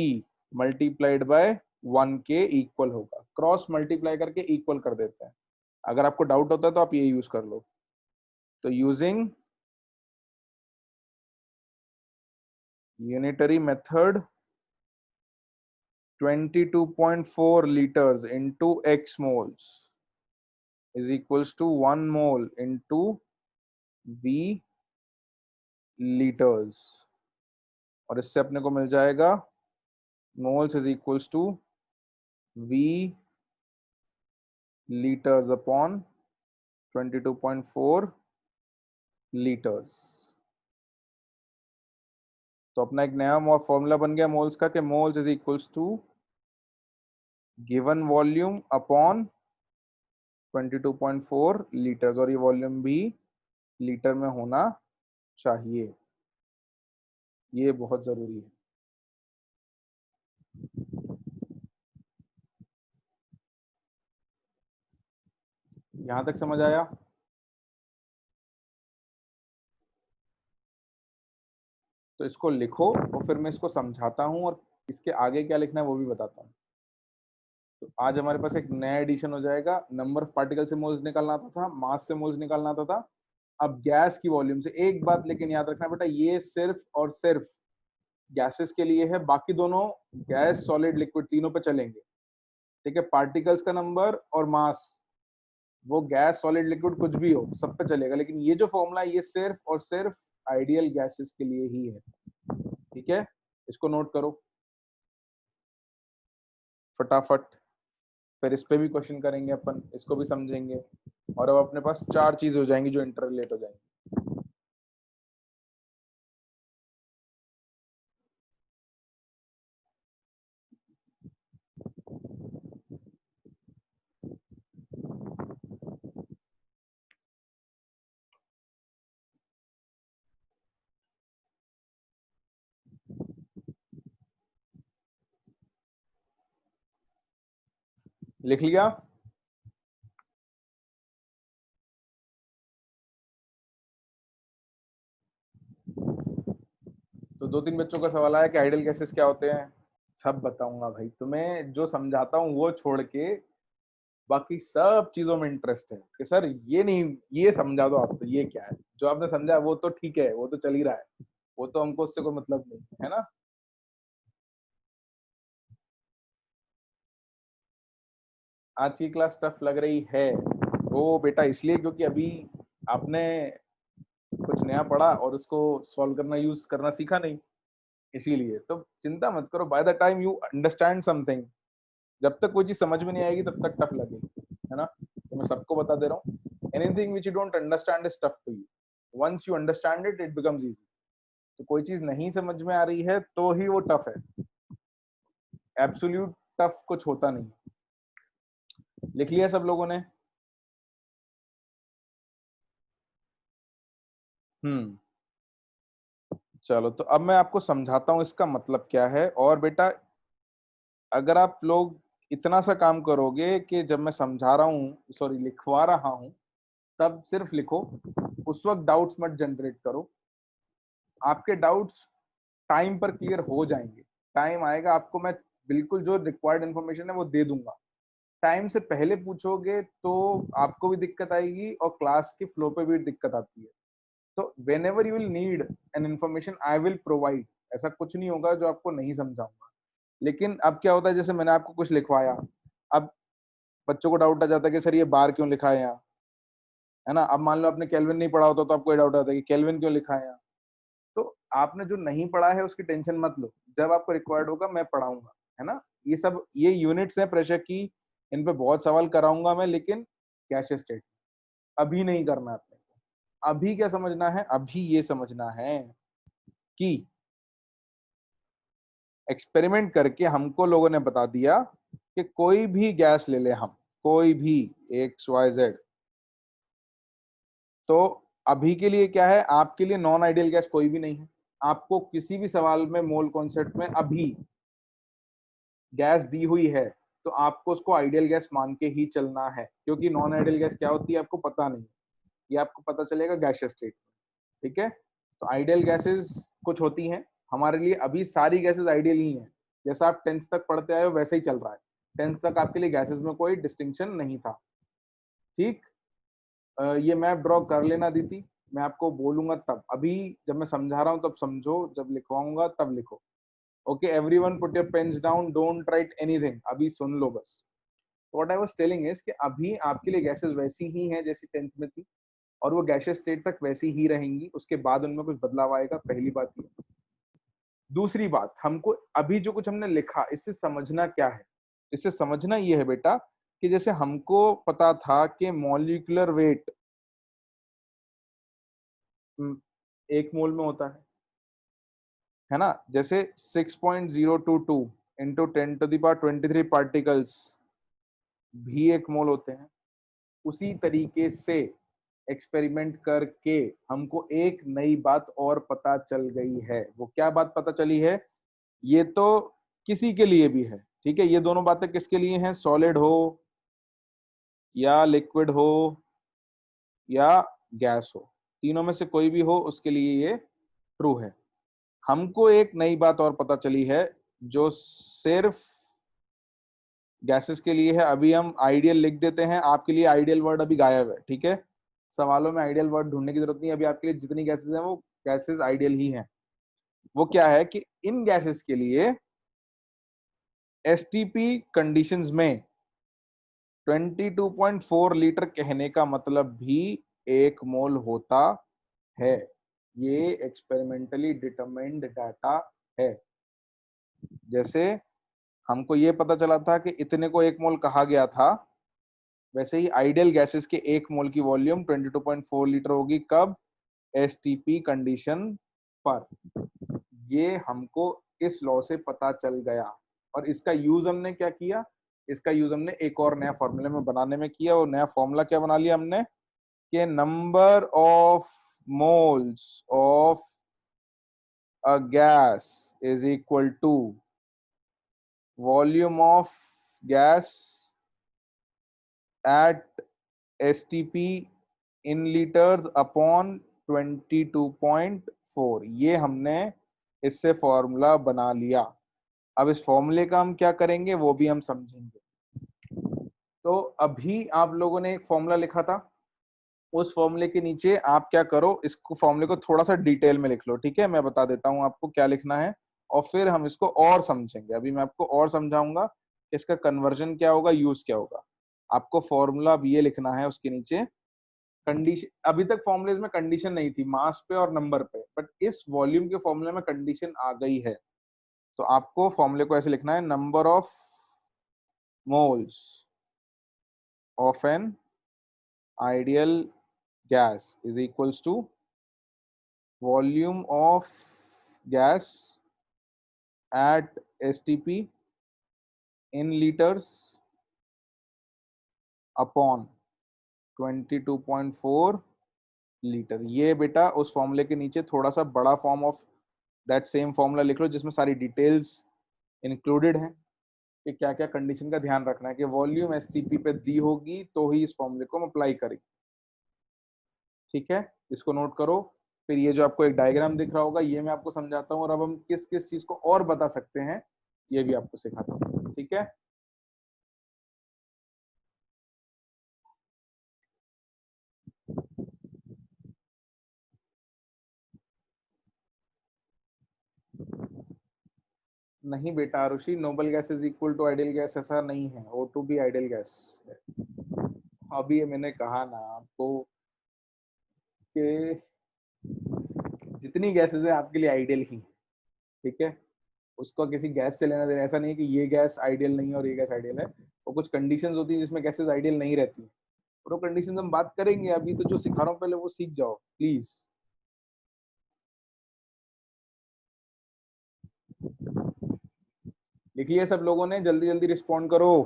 मल्टीप्लाइड बाय 1 के इक्वल होगा। क्रॉस मल्टीप्लाई करके इक्वल कर देते हैं। अगर आपको डाउट होता है तो आप ये यूज कर लो। तो using unitary method 22.4 liters into x moles is equals to 1 mole into v liters, और इससे अपने को मिल जाएगा moles is equals to v liters upon 22.4 liters। तो अपना एक नया फॉर्मूला बन गया मोल्स का, कि moles is equals to given volume upon 22.4 litres, और ये वॉल्यूम भी लीटर में होना चाहिए, ये बहुत जरूरी है। यहां तक समझ आया? तो इसको लिखो और फिर मैं इसको समझाता हूं, और इसके आगे क्या लिखना है वो भी बताता हूं। तो आज हमारे पास एक नया एडिशन हो जाएगा। नंबर ऑफ पार्टिकल से मोल्स निकालना आता था, मास से मोल्स निकालना आता था। अब गैस की वॉल्यूम से एक बात लेकिन याद रखना बेटा, ये सिर्फ और सिर्फ गैसेस के लिए है, बाकी दोनों गैस सॉलिड लिक्विड तीनों पे चलेंगे, ठीक है। पार्टिकल्स का नंबर और मास, वो गैस सॉलिड लिक्विड कुछ भी हो सब पे चलेगा, लेकिन ये जो फॉर्मूला है ये सिर्फ और सिर्फ आइडियल गैसेस के लिए ही है, ठीक है। इसको नोट करो फटाफट, फिर इस पे भी क्वेश्चन करेंगे अपन, इसको भी समझेंगे, और अब अपने पास 4 चीज हो जाएंगी जो इंटर रिलेट हो जाएंगी। लिख लिया? तो 2-3 बच्चों का सवाल आया कि आइडियल गैसेस क्या होते हैं। सब बताऊंगा भाई तुम्हें, जो समझाता हूँ वो छोड़ के बाकी सब चीजों में इंटरेस्ट है कि सर ये नहीं, ये समझा दो आप, तो ये क्या है जो आपने समझा, वो तो ठीक है, वो तो चल ही रहा है, वो तो हमको उससे कोई मतलब नहीं है ना। आज की क्लास टफ लग रही है वो बेटा इसलिए क्योंकि अभी आपने कुछ नया पढ़ा और उसको सॉल्व करना, यूज करना सीखा नहीं, इसीलिए तो चिंता मत करो। By the time you understand something, जब तक कोई चीज समझ में नहीं आएगी तब तक टफ लगेगी, है ना। तो मैं सबको बता दे रहा हूँ, anything which you don't understand is tough to you, once you understand it it becomes easy. तो कोई चीज नहीं समझ में आ रही है तो ही वो टफ है, एब्सोल्यूट टफ कुछ होता नहीं। लिख लिया सब लोगों ने? हम्म, चलो तो अब मैं आपको समझाता हूँ इसका मतलब क्या है। और बेटा अगर आप लोग इतना सा काम करोगे कि जब मैं समझा रहा हूँ, सॉरी लिखवा रहा हूँ, तब सिर्फ लिखो, उस वक्त डाउट्स मत जनरेट करो। आपके डाउट्स टाइम पर क्लियर हो जाएंगे, टाइम आएगा आपको मैं बिल्कुल जो रिक्वायर्ड इन्फॉर्मेशन है वो दे दूंगा। टाइम से पहले पूछोगे तो आपको भी दिक्कत आएगी और क्लास के फ्लो पे भी दिक्कत आती है। तो when ever you will need an information I will provide, ऐसा कुछ नहीं होगा जो आपको नहीं समझाऊंगा। लेकिन अब क्या होता है, जैसे मैंने आपको कुछ लिखवाया, अब बच्चों को डाउट आ जाता है कि सर ये बार क्यों लिखा है यहाँ, है ना। अब मान लो आपने केल्विन नहीं पढ़ा होता तो आपको ये डाउट आता है कि केल्विन क्यों लिखा है यहाँ। तो आपने जो नहीं पढ़ा है उसकी टेंशन मत लो, जब आपको रिक्वायर्ड होगा मैं पढ़ाऊंगा, है ना। ये सब ये यूनिट्स हैं प्रेशर की, इन पे बहुत सवाल कराऊंगा मैं, लेकिन कैश स्टेट अभी नहीं करना है आपने। अभी क्या समझना है, अभी ये समझना है कि एक्सपेरिमेंट करके हमको लोगों ने बता दिया कि कोई भी गैस ले ले हम, कोई भी एक्स वाई जेड, तो अभी के लिए क्या है, आपके लिए नॉन आइडियल गैस कोई भी नहीं है। आपको किसी भी सवाल में मोल कॉन्सेप्ट में अभी गैस दी हुई है तो आपको उसको आइडियल गैस मान के ही चलना है, क्योंकि नॉन आइडियल गैस क्या होती है आपको पता नहीं, ये आपको पता चलेगा गैसियस स्टेट में, ठीक है। तो आइडियल गैसेस कुछ होती हैं हमारे लिए, अभी सारी गैसेस आइडियल ही हैं। जैसा आप 10th तक पढ़ते आए हो वैसा ही चल रहा है, 10th तक आपके लिए गैसेस में कोई डिस्टिंक्शन नहीं था, ठीक। ये मैप ड्रॉ कर लेना दीदी, मैं आपको बोलूंगा तब, अभी जब मैं समझा रहा हूँ तब समझो, जब लिखवाऊंगा तब लिखो। Okay everyone put your pens down, don't write anything, अभी सुन लो बस। What I was telling is कि अभी आपके लिए गैसेस वैसी ही हैं जैसी 10th में थी, और वो गैसियस स्टेट तक वैसी ही रहेंगी, उसके बाद उनमें कुछ बदलाव आएगा, पहली बात ये। दूसरी बात, हमको अभी जो कुछ हमने लिखा इससे समझना क्या है, इससे समझना ये है बेटा कि जैसे हमको पता था कि मॉलिक्यूलर वेट 1 मोल में होता है ना। जैसे 6.022 इंटू 10⁻23 पार्टिकल्स भी 1 मोल होते हैं, उसी तरीके से एक्सपेरिमेंट करके हमको एक नई बात और पता चल गई है। वो क्या बात पता चली है, ये तो किसी के लिए भी है, ठीक है। ये दोनों बातें किसके लिए हैं, सॉलिड हो या लिक्विड हो या गैस हो, तीनों में से कोई भी हो उसके लिए ये ट्रू है। हमको एक नई बात और पता चली है जो सिर्फ गैसेस के लिए है। अभी हम आइडियल लिख देते हैं, आपके लिए आइडियल वर्ड अभी गायब है, ठीक है। सवालों में आइडियल वर्ड ढूंढने की जरूरत नहीं है, अभी आपके लिए जितनी गैसेस हैं वो गैसेस आइडियल ही हैं। वो क्या है कि इन गैसेस के लिए एसटीपी कंडीशंस में 22.4 लीटर कहने का मतलब भी 1 मोल होता है। ये एक्सपेरिमेंटली डिटरमाइंड डाटा है। जैसे हमको ये पता चला था कि इतने को 1 मोल कहा गया था, वैसे ही आइडियल गैसेस के 1 मोल की वॉल्यूम 22.4 लीटर होगी। कब? एसटीपी कंडीशन पर। ये हमको इस लॉ से पता चल गया, और इसका यूज हमने क्या किया? इसका यूज हमने एक और नया फॉर्मूले में बनाने में किया। और नया फॉर्मूला क्या बना लिया हमने कि number of moles of a gas is equal to volume of gas at STP in litres upon 22.4। ये हमने इससे फॉर्मूला बना लिया। अब इस फॉर्मूले का हम क्या करेंगे वो भी हम समझेंगे। तो अभी आप लोगों ने एक फॉर्मूला लिखा था, उस फॉर्मूले के नीचे आप क्या करो, इसको फॉर्मूले को थोड़ा सा डिटेल में लिख लो। ठीक है, मैं बता देता हूँ आपको क्या लिखना है, और फिर हम इसको और समझेंगे। अभी मैं आपको और समझाऊंगा इसका कन्वर्जन क्या होगा, यूज क्या होगा। आपको फॉर्मूला अब ये लिखना है, उसके नीचे कंडीशन। अभी तक फॉर्मूलेज में कंडीशन नहीं थी, मास पे और नंबर पे, बट इस वॉल्यूम के फॉर्मूले में कंडीशन आ गई है। तो आपको फॉर्मूले को ऐसे लिखना है, number of moles of an ideal gas is equals to volume of gas at STP in litres upon 22.4 litre. ये बेटा उस फॉर्मूले के नीचे थोड़ा सा बड़ा form of that same formula लिख लो, जिसमें सारी डिटेल्स इंक्लूडेड है कि क्या क्या कंडीशन का ध्यान रखना है। कि वॉल्यूम एसटीपी पे दी होगी तो ही इस फॉर्मूले को हम अप्लाई करेंगे। ठीक है, इसको नोट करो। फिर ये जो आपको एक डायग्राम दिख रहा होगा, ये मैं आपको समझाता हूँ, और अब हम किस किस चीज को और बता सकते हैं ये भी आपको सिखाता हूँ। ठीक है, नहीं बेटा Arushi, noble gas is equal to ideal gas ऐसा नहीं है। O2 भी आइडियल गैस है। अभी मैंने कहा ना आपको कि जितनी गैसेस है आपके लिए आइडियल ही। ठीक है, उसको किसी गैस से लेना देना ऐसा नहीं है कि ये गैस आइडियल नहीं है और ये गैस आइडियल है। और कुछ कंडीशंस होती है जिसमें गैसेस आइडियल नहीं रहती, और वो कंडीशंस हम बात करेंगे। अभी तो जो सिखा रहा हूँ पहले वो सीख जाओ प्लीज। लिख लिया सब लोगों ने? जल्दी जल्दी रिस्पॉन्ड करो।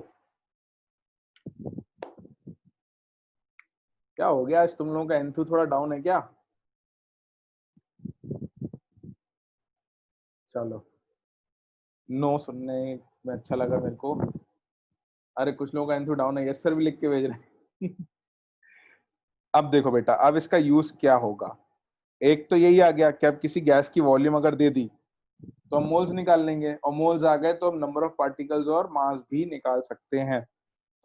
क्या हो गया आज तुम लोगों का? एंथू थोड़ा डाउन है क्या? चलो, नो सुनने में अच्छा लगा मेरे को। अरे कुछ लोगों का एंथू डाउन है, यस सर भी लिख के भेज रहे हैं। अब देखो बेटा, अब इसका यूज क्या होगा। एक तो यही आ गया कि अब किसी गैस की वॉल्यूम अगर दे दी तो हम मोल्स निकाल लेंगे, और मोल्स आ गए तो हम नंबर ऑफ पार्टिकल्स और मास भी निकाल सकते हैं।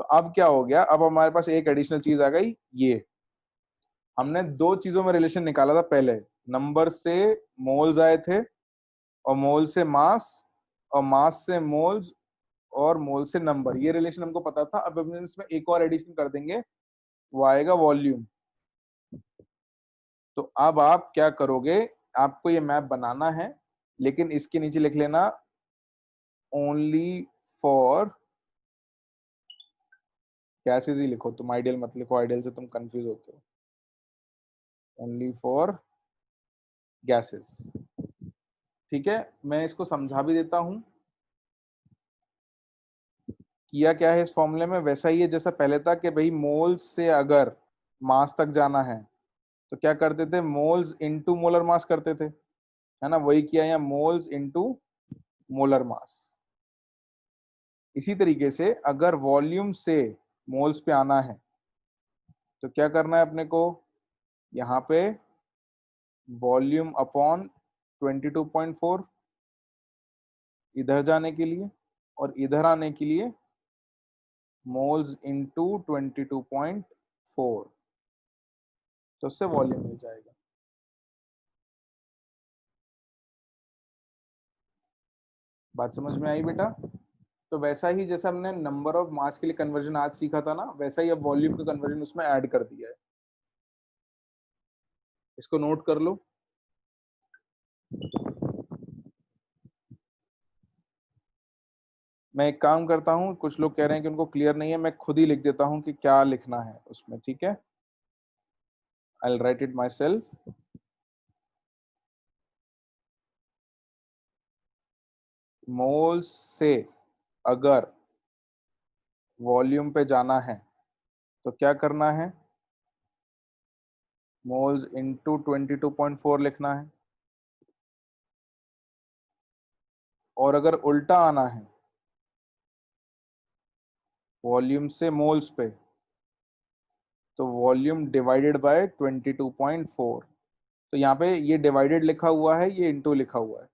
तो अब क्या हो गया, अब हमारे पास एक एडिशनल चीज आ गई। ये हमने दो चीजों में रिलेशन निकाला था पहले, नंबर से मोल्स आए थे, और मोल से मास, और मास से मोल्स, और मोल से नंबर। ये रिलेशन हमको पता था। अब हम इसमें एक और एडिशन कर देंगे, वो आएगा वॉल्यूम। तो अब आप क्या करोगे, आपको ये मैप बनाना है, लेकिन इसके नीचे लिख लेना ओनली फॉर गैसेस ही लिखो तुम, आइडियल मत लिखो, आइडियल से तुम कंफ्यूज होते हो। Only for gases. ठीक है, मैं इसको समझा भी देता हूं। किया क्या है इस फॉर्मूले में, वैसा ही है जैसा पहले था कि भाई मोल्स से अगर मास तक जाना है तो क्या करते थे, मोल्स इनटू मोलर मास करते थे, है ना। वही किया यहाँ, मोल्स इनटू मोलर मास। इसी तरीके से अगर वॉल्यूम से मोल्स पे आना है तो क्या करना है अपने को, यहाँ पे वॉल्यूम अपॉन 22.4 इधर जाने के लिए, और इधर आने के लिए मोल्स इनटू 22.4। तो उससे वॉल्यूम मिल जाएगा। बात समझ में आई बेटा? तो वैसा ही जैसे हमने नंबर ऑफ मास के लिए कन्वर्जन आज सीखा था ना, वैसा ही अब वॉल्यूम का कन्वर्जन उसमें ऐड कर दिया है। इसको नोट कर लो। मैं एक काम करता हूँ, कुछ लोग कह रहे हैं कि उनको क्लियर नहीं है, मैं खुद ही लिख देता हूँ कि क्या लिखना है उसमें, ठीक है? I will write it my self. Moles से अगर वॉल्यूम पे जाना है तो क्या करना है? मोल्स इंटू 22.4 लिखना है। और अगर उल्टा आना है वॉल्यूम से मोल्स पे, तो वॉल्यूम डिवाइडेड बाय 22.4। तो यहाँ पे ये डिवाइडेड लिखा हुआ है, ये इंटू लिखा हुआ है,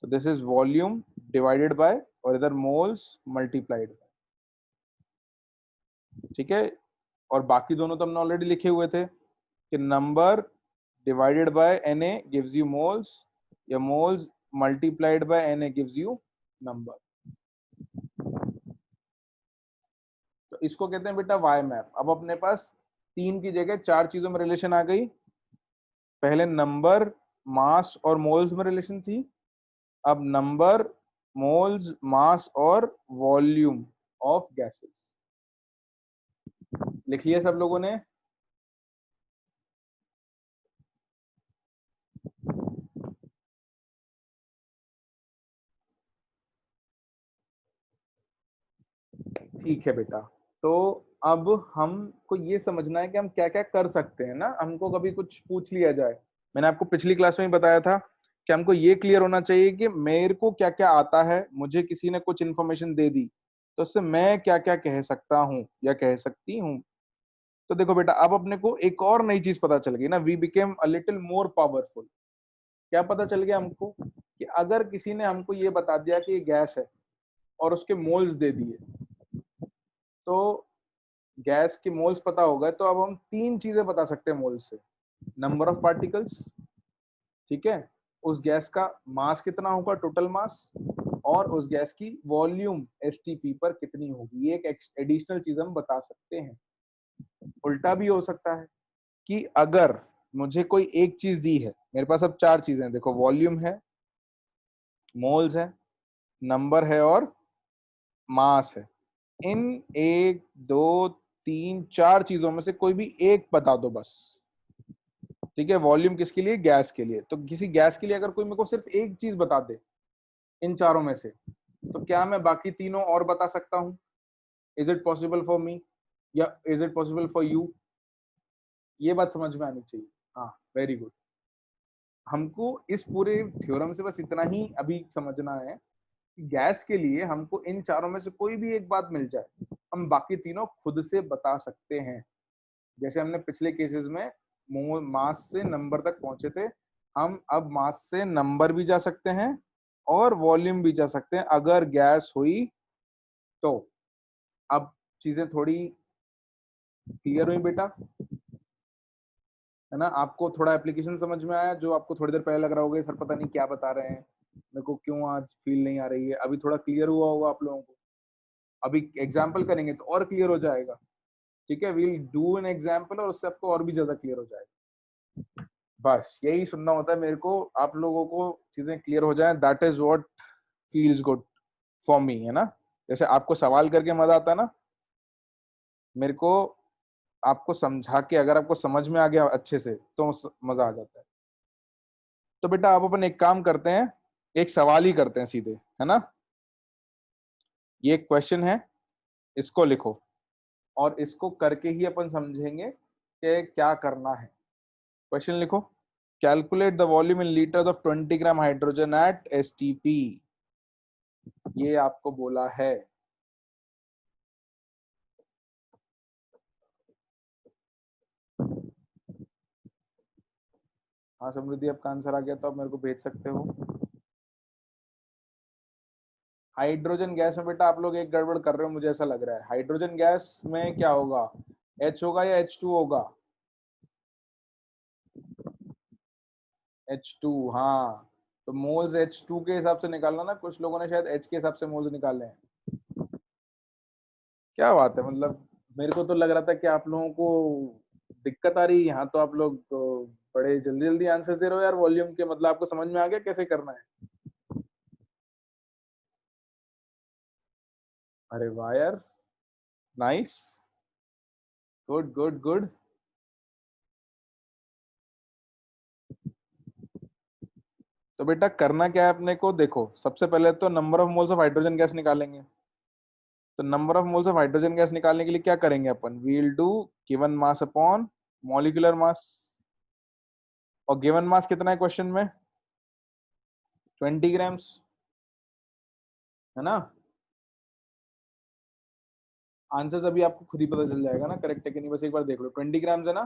तो this is volume divided by, और इधर मोल्स मल्टीप्लाइड, ठीक है? और बाकी दोनों तो हमने ऑलरेडी लिखे हुए थे कि number divided by Na gives you moles, या moles multiplied by Na gives you number. तो इसको कहते हैं बेटा वाई मैप। अब अपने पास 3 की जगह 4 चीजों में रिलेशन आ गई। पहले नंबर, मास और मोल्स में रिलेशन थी, अब नंबर, मोल्स, मास और वॉल्यूम ऑफ गैसेस। लिख लिया सब लोगों ने? ठीक है बेटा। तो अब हमको ये समझना है कि हम क्या क्या कर सकते हैं ना, हमको कभी कुछ पूछ लिया जाए। मैंने आपको पिछली क्लास में ही बताया था कि हमको ये क्लियर होना चाहिए कि मेरे को क्या क्या आता है, मुझे किसी ने कुछ इन्फॉर्मेशन दे दी तो उससे मैं क्या क्या कह सकता हूँ या कह सकती हूँ। तो देखो बेटा, अब अपने को एक और नई चीज पता चल गई ना, we became a little more powerful. क्या पता चल गया हमको? कि अगर किसी ने हमको ये बता दिया कि ये गैस है और उसके मोल्स दे दिए, तो गैस के मोल्स पता हो गए, तो अब हम 3 चीजें बता सकते हैं मोल्स से। नंबर ऑफ पार्टिकल्स, ठीक है, उस गैस का मास कितना होगा, टोटल मास, और उस गैस की वॉल्यूम एसटीपी पर कितनी होगी। ये एक एडिशनल चीज हम बता सकते हैं। उल्टा भी हो सकता है कि अगर मुझे कोई एक चीज दी है, मेरे पास अब 4 चीजें हैं, देखो वॉल्यूम है, मोल्स है, नंबर है और मास है। इन 1 2 3 4 चीजों में से कोई भी एक बता दो बस, ठीक है? वॉल्यूम किसके लिए? गैस के लिए। तो किसी गैस के लिए अगर कोई मेरे को सिर्फ एक चीज बता दे इन चारों में से, तो क्या मैं बाकी तीनों और बता सकता हूँ? Is it possible for me, या is it possible for you? ये बात समझ में आनी चाहिए। हाँ, वेरी गुड। हमको इस पूरे थ्योरम से बस इतना ही अभी समझना है कि गैस के लिए हमको इन चारों में से कोई भी एक बात मिल जाए, हम बाकी तीनों खुद से बता सकते हैं। जैसे हमने पिछले केसेस में मास से नंबर तक पहुंचे थे, हम अब मास से नंबर भी जा सकते हैं और वॉल्यूम भी जा सकते हैं अगर गैस हुई तो। अब चीजें थोड़ी क्लियर हुई बेटा, है ना? आपको थोड़ा एप्लीकेशन समझ में आया? जो आपको थोड़ी देर पहले लग रहा होगा सर पता नहीं क्या बता रहे हैं, मेरे को क्यों आज फील नहीं आ रही है, अभी थोड़ा क्लियर हुआ होगा आप लोगों को। अभी एग्जाम्पल करेंगे तो और क्लियर हो जाएगा, ठीक है? वील डू एन एग्जाम्पल और उससे आपको और भी ज्यादा क्लियर हो जाएगा। बस यही सुनना होता है मेरे को, आप लोगों को चीजें क्लियर हो जाए, that is what feels good for me, है ना? जैसे आपको सवाल करके मजा आता है ना, मेरे को आपको समझा के अगर आपको समझ में आ गया अच्छे से तो मजा आ जाता है। तो बेटा आप अपन एक काम करते हैं, एक सवाल ही करते हैं सीधे, है ना? ये एक क्वेश्चन है, इसको लिखो और इसको करके ही अपन समझेंगे कि क्या करना है। क्वेश्चन लिखो, calculate the volume in litres of 20 gram hydrogen at STP. ये आपको बोला है। हाँ समृद्धि, आपका आंसर आ गया तो आप मेरे को भेज सकते हो। हाइड्रोजन गैस में बेटा आप लोग एक गड़बड़ कर रहे हो, मुझे ऐसा लग रहा है। हाइड्रोजन गैस में क्या होगा, H होगा या H2 होगा? H2, हाँ। तो मोल्स H2 के हिसाब से निकालना ना, कुछ लोगों ने शायद H के हिसाब से मोल्स निकाले हैं। क्या बात है, मतलब मेरे को तो लग रहा था कि आप लोगों को दिक्कत आ रही है। यहाँ तो आप लोग तो बड़े जल्दी जल्दी आंसर दे रहे हो यार वॉल्यूम के। मतलब आपको समझ में आ गया कैसे करना है? अरे वाह यार, नाइस, गुड गुड गुड। तो बेटा करना क्या है अपने को, देखो सबसे पहले तो number of moles of hydrogen gas निकालेंगे। तो number of moles of hydrogen gas निकालने के लिए क्या करेंगे अपन, we'll do given mass upon molecular mass. और गिवन मास कितना है क्वेश्चन में, 20 ग्राम्स, है ना। आंसर अभी आपको खुद ही पता चल जाएगा ना करेक्ट है कि नहीं, बस एक बार देख लो। 20 ग्राम्स है ना।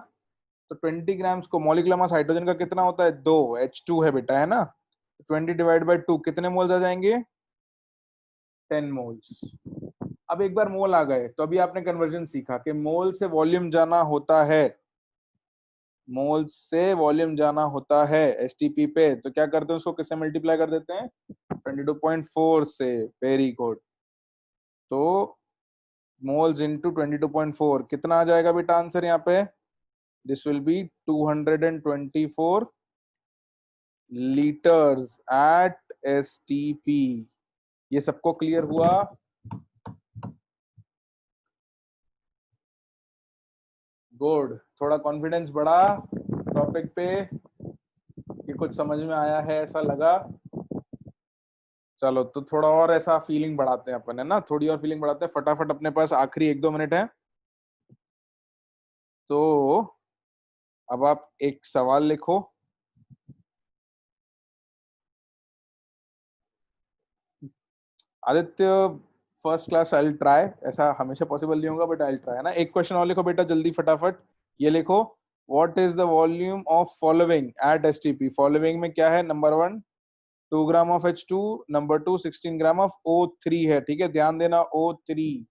तो 20 ग्राम्स को मॉलिक्यूलर मास हाइड्रोजन का कितना होता है, 2, H2 है बेटा, है ना। 20 डिवाइड बाई 2 कितने मोल्स आ जाएंगे, 10 मोल्स। अब एक बार मोल आ गए तो अभी आपने कन्वर्जन सीखा कि मोल से वॉल्यूम जाना होता है। मोल से वॉल्यूम जाना होता है एसटीपी पे, तो क्या करते हैं उसको किससे मल्टीप्लाई कर देते हैं, 22.4 से। Very good. तो मोल्स इंटू 22.4 कितना आ जाएगा बेटा आंसर यहाँ पे, this will be 224 litres at STP. ये सबको क्लियर हुआ? गुड, थोड़ा कॉन्फिडेंस बढ़ा टॉपिक पे, कि कुछ समझ में आया है ऐसा लगा। चलो तो थोड़ा और ऐसा फीलिंग बढ़ाते हैं अपन, है ना, थोड़ी और फीलिंग बढ़ाते हैं फटाफट। अपने पास आखिरी 1-2 मिनट है। तो अब आप एक सवाल लिखो। Aditya, first class, I try. ऐसा हमेशा पॉसिबल नहीं होगा बट आई ट्राई, है ना। एक क्वेश्चन और लिखो बेटा जल्दी फटाफट। ये लिखो, what is the volume of following at STP. Following में क्या है, number 1 2 gram of H2, number 2 16 gram of O3 है। ठीक है, ध्यान देना, O3।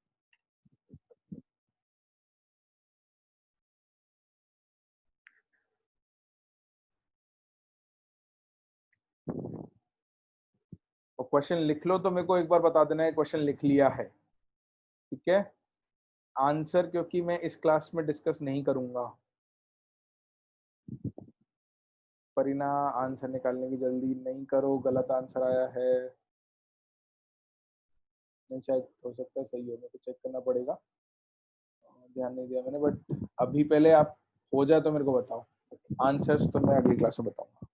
और क्वेश्चन लिख लो तो मेरे को एक बार बता देना है क्वेश्चन लिख लिया है, ठीक है। आंसर क्योंकि मैं इस क्लास में डिस्कस नहीं करूंगा। परीना, आंसर निकालने की जल्दी नहीं करो, गलत आंसर आया है। नहीं, शायद हो सकता है सही हो, मेरे को चेक करना पड़ेगा। ध्यान नहीं दिया मैंने, बट अभी पहले आप हो जाए तो मेरे को बताओ। आंसर्स तो मैं अगली क्लास में बताऊंगा।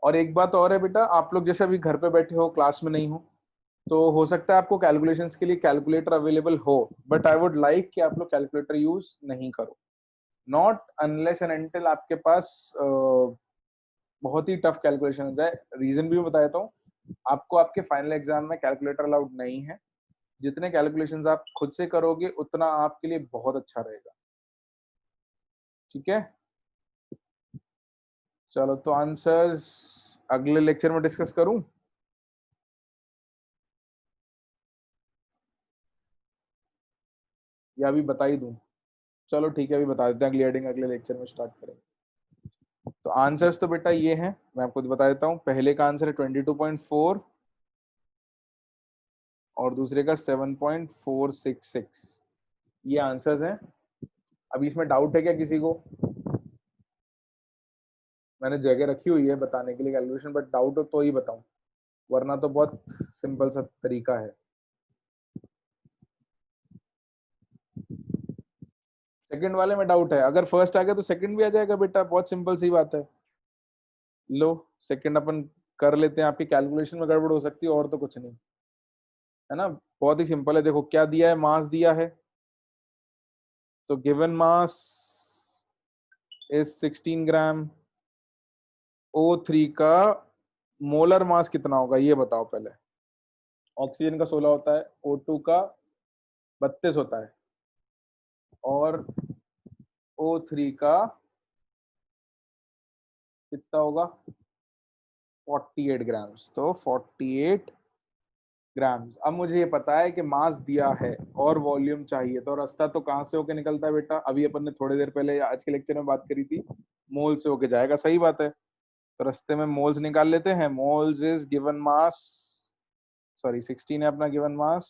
और एक बात और है बेटा, आप लोग जैसे अभी घर पे बैठे हो, क्लास में नहीं हो, तो हो सकता है आपको कैलकुलेशंस के लिए कैलकुलेटर अवेलेबल हो, बट आई वुड लाइक कि आप लोग कैलकुलेटर यूज नहीं करो। नॉट अनलेस एंड अनटिल आपके पास बहुत ही टफ कैलकुलेशन हो जाए। रीजन भी मैं बता देता हूँ आपको। आपके फाइनल एग्जाम में कैलकुलेटर अलाउड नहीं है। जितने कैलकुलेशंस आप खुद से करोगे उतना आपके लिए बहुत अच्छा रहेगा, ठीक है। चलो तो आंसर्स अगले लेक्चर में डिस्कस करूं या अभी बता ही दूं? चलो ठीक है, अभी बता देते हैं, अगली हेडिंग अगले लेक्चर में स्टार्ट करेंगे। तो आंसर्स तो बेटा ये हैं, मैं आपको बता देता हूँ। पहले का आंसर है 22.4 और दूसरे का 7.466। ये आंसर्स हैं। अभी इसमें डाउट है क्या किसी को? मैंने जगह रखी हुई है बताने के लिए कैलकुलेशन, बट डाउट हो तो ही बताऊं, वरना तो बहुत सिंपल सा तरीका है। सेकंड वाले में डाउट है, अगर फर्स्ट आ गया तो सेकंड भी आ जाएगा बेटा, बहुत सिंपल सी बात है। लो, सेकंड अपन कर लेते हैं। आपकी कैलकुलेशन में गड़बड़ हो सकती है और तो कुछ नहीं, है ना। बहुत ही सिंपल है, देखो क्या दिया है, मास दिया है। तो given mass is 16 gram. O3 का मोलर मास कितना होगा ये बताओ पहले। ऑक्सीजन का 16 होता है, O2 का 32 होता है, और O3 का कितना होगा, 48 ग्राम्स। तो 48 ग्राम्स। अब मुझे ये पता है कि मास दिया है और वॉल्यूम चाहिए, तो रास्ता तो कहाँ से होके निकलता है बेटा? अभी अपन ने थोड़ी देर पहले आज के लेक्चर में बात करी थी, मोल से होके जाएगा। सही बात है, तो रास्ते में मोल्स निकाल लेते हैं। Moles is given mass, sorry 16 है अपना गिवन मास,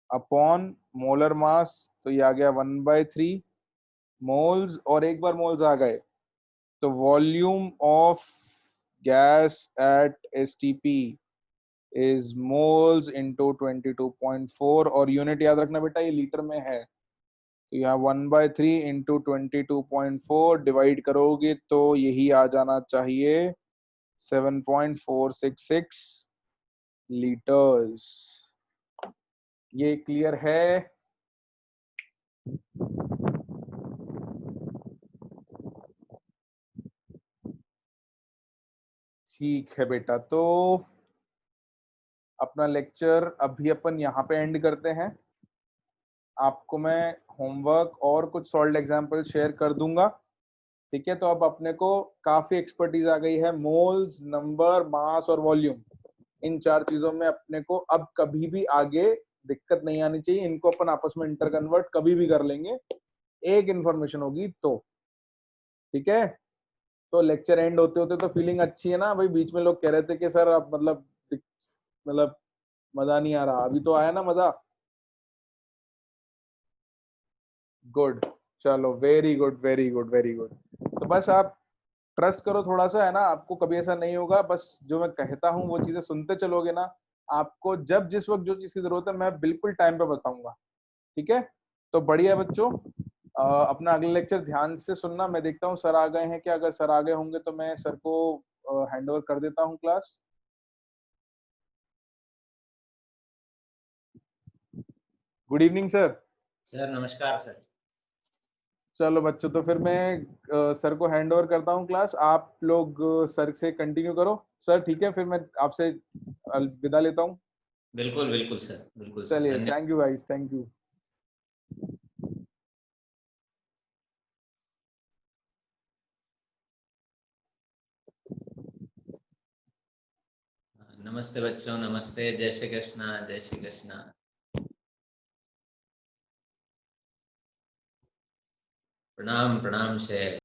अपॉन मोलर मास, तो ये आ गया 1/3 मोल्स। और एक बार मोल्स आ गए तो volume of gas eight STP is moles इंटू 22.4, और यूनिट याद रखना बेटा ये लीटर में है, तो यहाँ 1/3 इंटू 22.4 डिवाइड करोगे तो यही आ जाना चाहिए 7.466 लीटर्स। ये क्लियर है? ठीक है बेटा, तो अपना लेक्चर अभी अपन यहाँ पे एंड करते हैं। आपको मैं होमवर्क और कुछ सॉल्व एग्जांपल शेयर कर दूंगा, ठीक है? तो अब अपने को काफी एक्सपर्टीज आ गई है, मोल्स, नंबर, मास और वॉल्यूम, इन चार चीजों में अपने को अब कभी भी आगे दिक्कत नहीं आनी चाहिए। इनको अपन आपस में इंटर कन्वर्ट कभी भी कर लेंगे, एक इंफॉर्मेशन होगी तो। ठीक है, तो लेक्चर एंड होते होते तो फीलिंग अच्छी है ना भाई? बीच में लोग कह रहे थे कि सर आप मतलब मजा नहीं आ रहा, अभी तो आया ना मजा? गुड, चलो very good very good very good. तो बस आप ट्रस्ट करो थोड़ा सा, है ना? आपको कभी ऐसा नहीं होगा, बस जो मैं कहता हूँ वो चीजें सुनते चलोगे ना, आपको जब जिस वक्त जो चीज की जरूरत है मैं बिल्कुल टाइम पे बताऊंगा। ठीक है, तो बढ़िया बच्चों, अपना अगला लेक्चर ध्यान से सुनना। मैं देखता हूँ सर आ गए हैं क्या, अगर सर आ गए होंगे तो मैं सर को हैंड ओवर कर देता हूँ class. Good evening sir. Sir नमस्कार सर। चलो बच्चों, तो फिर मैं सर को हैंड ओवर करता हूँ क्लास, आप लोग सर से कंटिन्यू करो। सर ठीक है, फिर मैं आपसे विदा लेता हूँ। बिल्कुल बिल्कुल सर, बिल्कुल सर, चलिए, धन्यवाद। Thank you guys, thank you. नमस्ते बच्चों, नमस्ते, जय श्री कृष्णा, जय श्री कृष्णा। प्रणाम प्रणाम शेर।